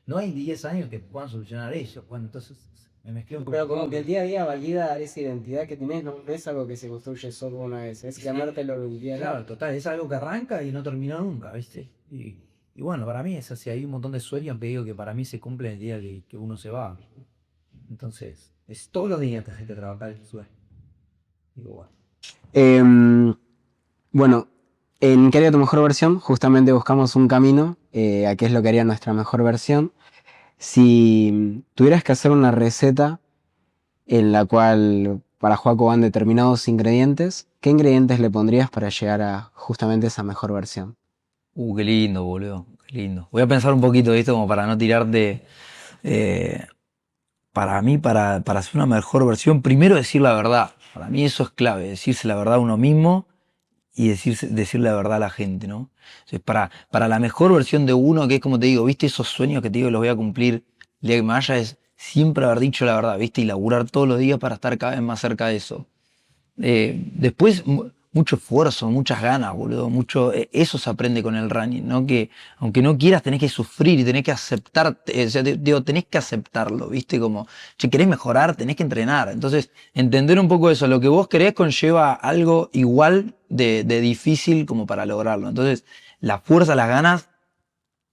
no hay 10 años que puedan solucionar eso. Bueno, entonces me mezclé un poco. Pero como que el día a día valida esa identidad que tenés, no es algo que se construye solo una vez, es ganártelo el día a día. Claro, total, es algo que arranca y no terminó nunca, ¿viste? Y bueno, para mí es así, hay un montón de sueños que digo que para mí se cumplen el día que uno se va. Entonces, es todos los días te hace trabajar el sueño. Digo, bueno. Bueno, en ¿Qué haría tu mejor versión? Justamente buscamos un camino a qué es lo que haría nuestra mejor versión. Si tuvieras que hacer una receta en la cual para Joaco van determinados ingredientes, ¿qué ingredientes le pondrías para llegar a justamente esa mejor versión? Qué lindo, boludo, qué lindo. Voy a pensar un poquito de esto como para no tirarte. eh, para mí, para hacer una mejor versión, primero decir la verdad. Para mí eso es clave, decirse la verdad a uno mismo y decir la verdad a la gente, ¿no? Entonces, para la mejor versión de uno, que es como te digo, ¿viste? Esos sueños que te digo que los voy a cumplir el día que me vaya, es siempre haber dicho la verdad, ¿viste? Y laburar todos los días para estar cada vez más cerca de eso. Después, mucho esfuerzo, muchas ganas, boludo. Eso se aprende con el running, ¿no? Que aunque no quieras, tenés que sufrir y tenés que aceptar, o sea, digo, tenés que aceptarlo, ¿viste? Como, che, querés mejorar, tenés que entrenar. Entonces, entender un poco eso, lo que vos querés conlleva algo igual de difícil como para lograrlo. Entonces, la fuerza, las ganas,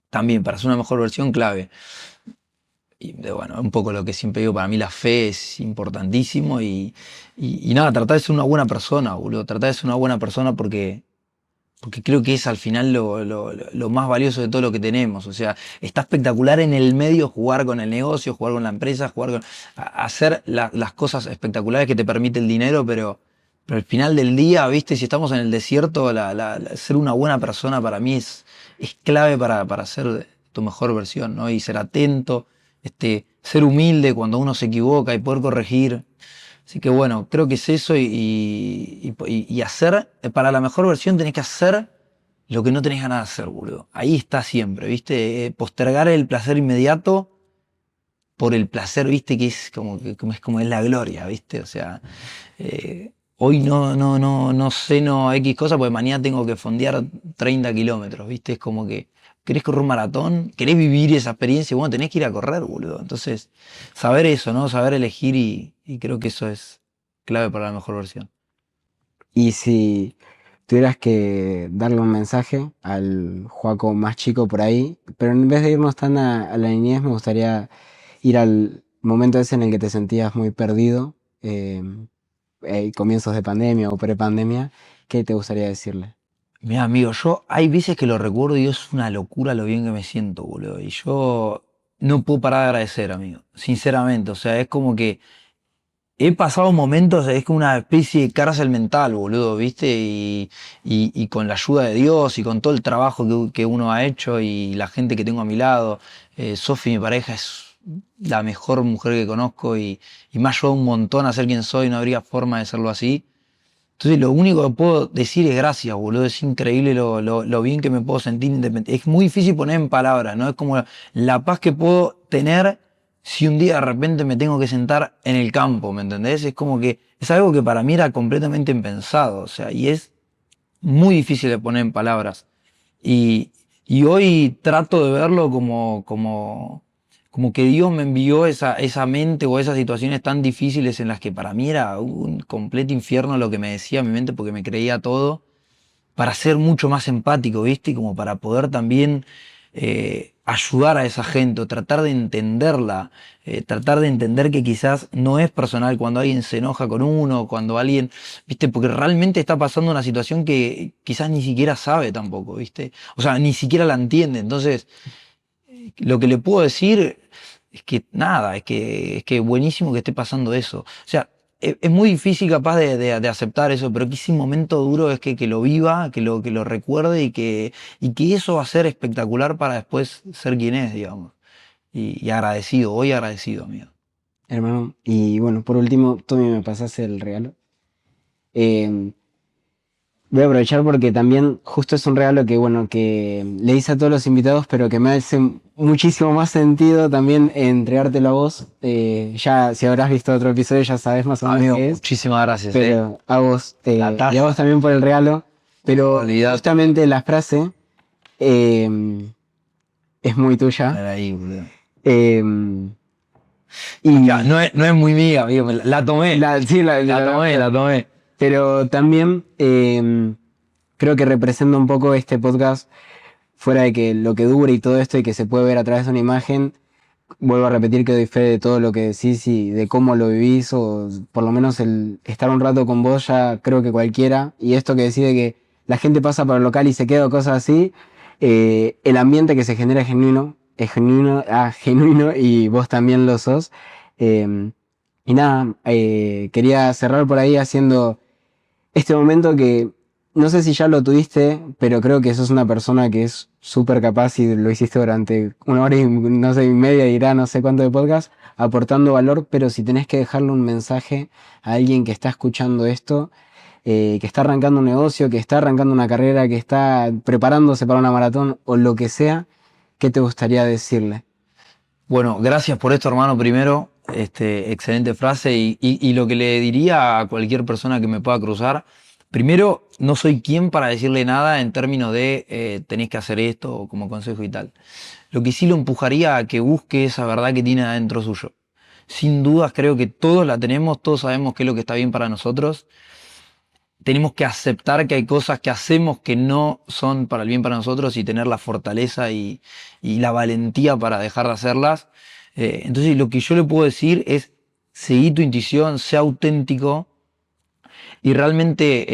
también para hacer una mejor versión, clave. Y bueno, un poco lo que siempre digo, para mí la fe es importantísimo y nada, tratar de ser una buena persona, boludo. Tratar de ser una buena persona porque creo que es al final lo más valioso de todo lo que tenemos. O sea, está espectacular en el medio jugar con el negocio, jugar con la empresa, hacer las cosas espectaculares que te permite el dinero, pero al final del día, viste, si estamos en el desierto, ser una buena persona para mí es clave para ser tu mejor versión, ¿no? Y ser atento, ser humilde cuando uno se equivoca y poder corregir. Así que bueno, creo que es eso y hacer, para la mejor versión tenés que hacer lo que no tenés ganas de hacer, boludo. Ahí está siempre, ¿viste? Postergar el placer inmediato por el placer, ¿viste? Que es como es la gloria, ¿viste? O sea, hoy no ceno X cosa porque mañana tengo que fondear 30 kilómetros, ¿viste? Es como que querés correr un maratón, querés vivir esa experiencia, bueno, tenés que ir a correr, boludo. Entonces, saber eso, ¿no? Saber elegir y creo que eso es clave para la mejor versión. Y si tuvieras que darle un mensaje al Joaco más chico por ahí, pero en vez de irnos tan a la niñez, me gustaría ir al momento ese en el que te sentías muy perdido, comienzos de pandemia o prepandemia, ¿qué te gustaría decirle? Mira, amigo, yo hay veces que lo recuerdo y es una locura lo bien que me siento, boludo. Y yo no puedo parar de agradecer, amigo. Sinceramente, o sea, es como que he pasado momentos, es como una especie de cárcel mental, boludo, ¿viste? Y con la ayuda de Dios y con todo el trabajo que uno ha hecho y la gente que tengo a mi lado. Sofi, mi pareja, es la mejor mujer que conozco y me ha ayudado un montón a ser quien soy, no habría forma de serlo así. Entonces lo único que puedo decir es gracias, boludo. Es increíble lo bien que me puedo sentir independiente. Es muy difícil poner en palabras, ¿no? Es como la paz que puedo tener si un día de repente me tengo que sentar en el campo, ¿me entendés? Es como que es algo que para mí era completamente impensado, o sea, y es muy difícil de poner en palabras. Y, y hoy trato de verlo como que Dios me envió esa mente o esas situaciones tan difíciles en las que para mí era un completo infierno lo que me decía mi mente porque me creía todo, para ser mucho más empático, ¿viste? Y como para poder también ayudar a esa gente o tratar de entenderla, tratar de entender que quizás no es personal cuando alguien se enoja con uno, cuando alguien, ¿viste? Porque realmente está pasando una situación que quizás ni siquiera sabe tampoco, ¿viste? O sea, ni siquiera la entiende. Entonces, lo que le puedo decir es que nada, es que buenísimo que esté pasando eso. O sea, es muy difícil capaz de aceptar eso, pero que ese momento duro es que lo viva, que lo recuerde y que eso va a ser espectacular para después ser quien es, digamos. Y agradecido, hoy agradecido, amigo. Hermano, y bueno, por último, tú me pasaste el regalo. Eh, Voy a aprovechar porque también justo es un regalo que, bueno, que le hice a todos los invitados, pero que me hace muchísimo más sentido también entregártelo a vos. Ya, si habrás visto otro episodio, ya sabes más o menos Amigo, qué es. muchísimas gracias, Pero a vos, La y taza. a vos también por el regalo. Pero Olvidate. justamente la frase es muy tuya. Ahí, boludo. Eh, Ya, y no es muy mía, amigo. La tomé. sí, La tomé. pero también creo que representa un poco este podcast, fuera de que lo que dure y todo esto y que se puede ver a través de una imagen. Vuelvo a repetir que doy fe de todo lo que decís y de cómo lo vivís, o por lo menos el estar un rato con vos ya creo que cualquiera. Y esto que decís de que la gente pasa por el local y se queda o cosas así, el ambiente que se genera es genuino, genuino y vos también lo sos. Eh, y nada, quería cerrar por ahí haciendo este momento que no sé si ya lo tuviste, pero creo que sos una persona que es súper capaz y lo hiciste durante 1 hora y no sé, y media, irá no sé cuánto de podcast, aportando valor, pero si tenés que dejarle un mensaje a alguien que está escuchando esto, que está arrancando un negocio, que está arrancando una carrera, que está preparándose para una maratón o lo que sea, ¿qué te gustaría decirle? Bueno, gracias por esto, hermano, primero. Excelente frase. Y lo que le diría a cualquier persona que me pueda cruzar, primero, no soy quien para decirle nada en términos de tenés que hacer esto o como consejo y tal. Lo que sí lo empujaría a que busque esa verdad que tiene adentro suyo. Sin dudas, creo que todos la tenemos, todos sabemos qué es lo que está bien para nosotros. Tenemos que aceptar que hay cosas que hacemos que no son para el bien para nosotros y tener la fortaleza y la valentía para dejar de hacerlas. Entonces lo que yo le puedo decir es seguí tu intuición, sé auténtico y realmente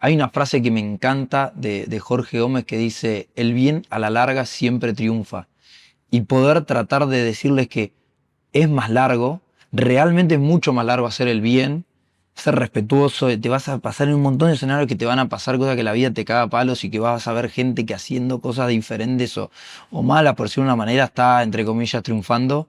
hay una frase que me encanta de Jorge Gómez que dice, el bien a la larga siempre triunfa. Y poder tratar de decirles que es más largo, realmente es mucho más largo hacer el bien, ser respetuoso, te vas a pasar en un montón de escenarios que te van a pasar cosas que la vida te caga a palos y que vas a ver gente que haciendo cosas diferentes o malas, por decirlo de una manera, está, entre comillas, triunfando.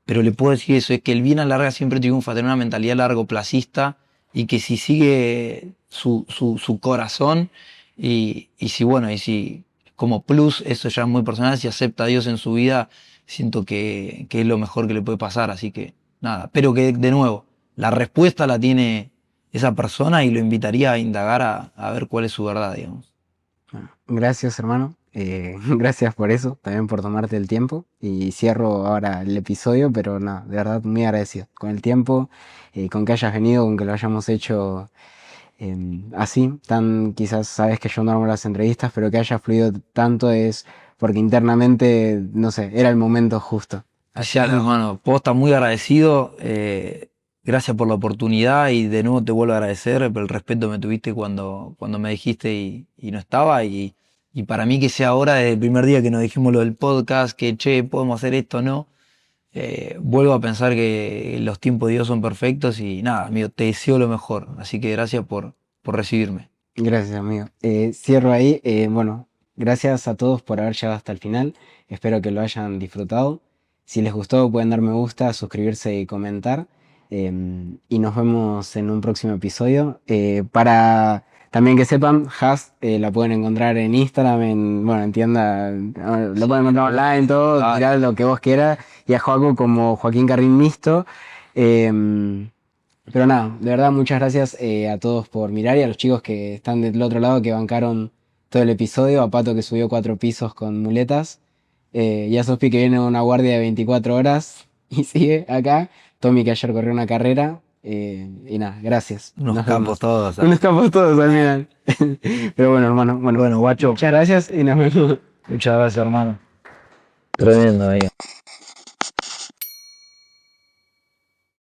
Pero le puedo decir eso, es que el bien a la larga siempre triunfa, tener una mentalidad largoplacista y que si sigue su corazón y si, bueno, y si como plus, eso ya es muy personal, si acepta a Dios en su vida, siento que es lo mejor que le puede pasar, así que nada, pero que de nuevo, la respuesta la tiene esa persona y lo invitaría a indagar a ver cuál es su verdad, digamos. Bueno, gracias, hermano. Gracias por eso, también por tomarte el tiempo. Y cierro ahora el episodio, pero nada, de verdad muy agradecido con el tiempo, con que hayas venido, con que lo hayamos hecho así. Quizás sabes que yo no hago las entrevistas, pero que haya fluido tanto es porque internamente, no sé, era el momento justo. Allá, hermano, posta, muy agradecido. Gracias por la oportunidad y de nuevo te vuelvo a agradecer por el respeto que me tuviste cuando me dijiste y no estaba. Y para mí que sea ahora, desde el primer día que nos dijimos lo del podcast, que che, podemos hacer esto o no, vuelvo a pensar que los tiempos de Dios son perfectos y nada, amigo, te deseo lo mejor. Así que gracias por recibirme. Gracias, amigo. Cierro ahí. Bueno, gracias a todos por haber llegado hasta el final. Espero que lo hayan disfrutado. Si les gustó, pueden dar me gusta, suscribirse y comentar. Y nos vemos en un próximo episodio. Para también que sepan, Has la pueden encontrar en Instagram, en tienda, lo pueden encontrar online, todo, tirar lo que vos quieras. Y a Joaco como Joaquín Carrín Misto. Pero nada, de verdad, muchas gracias a todos por mirar y a los chicos que están del otro lado que bancaron todo el episodio, a Pato que subió 4 pisos con muletas, y a Sofi que viene una guardia de 24 horas y sigue acá, Tommy que ayer corrió una carrera, y nada, gracias. Unos Nos campos vemos. todos. Unos campos todos al final. Pero bueno, hermano, Bueno, guacho, muchas gracias y nos vemos. muchas gracias, hermano. Tremendo, amigo.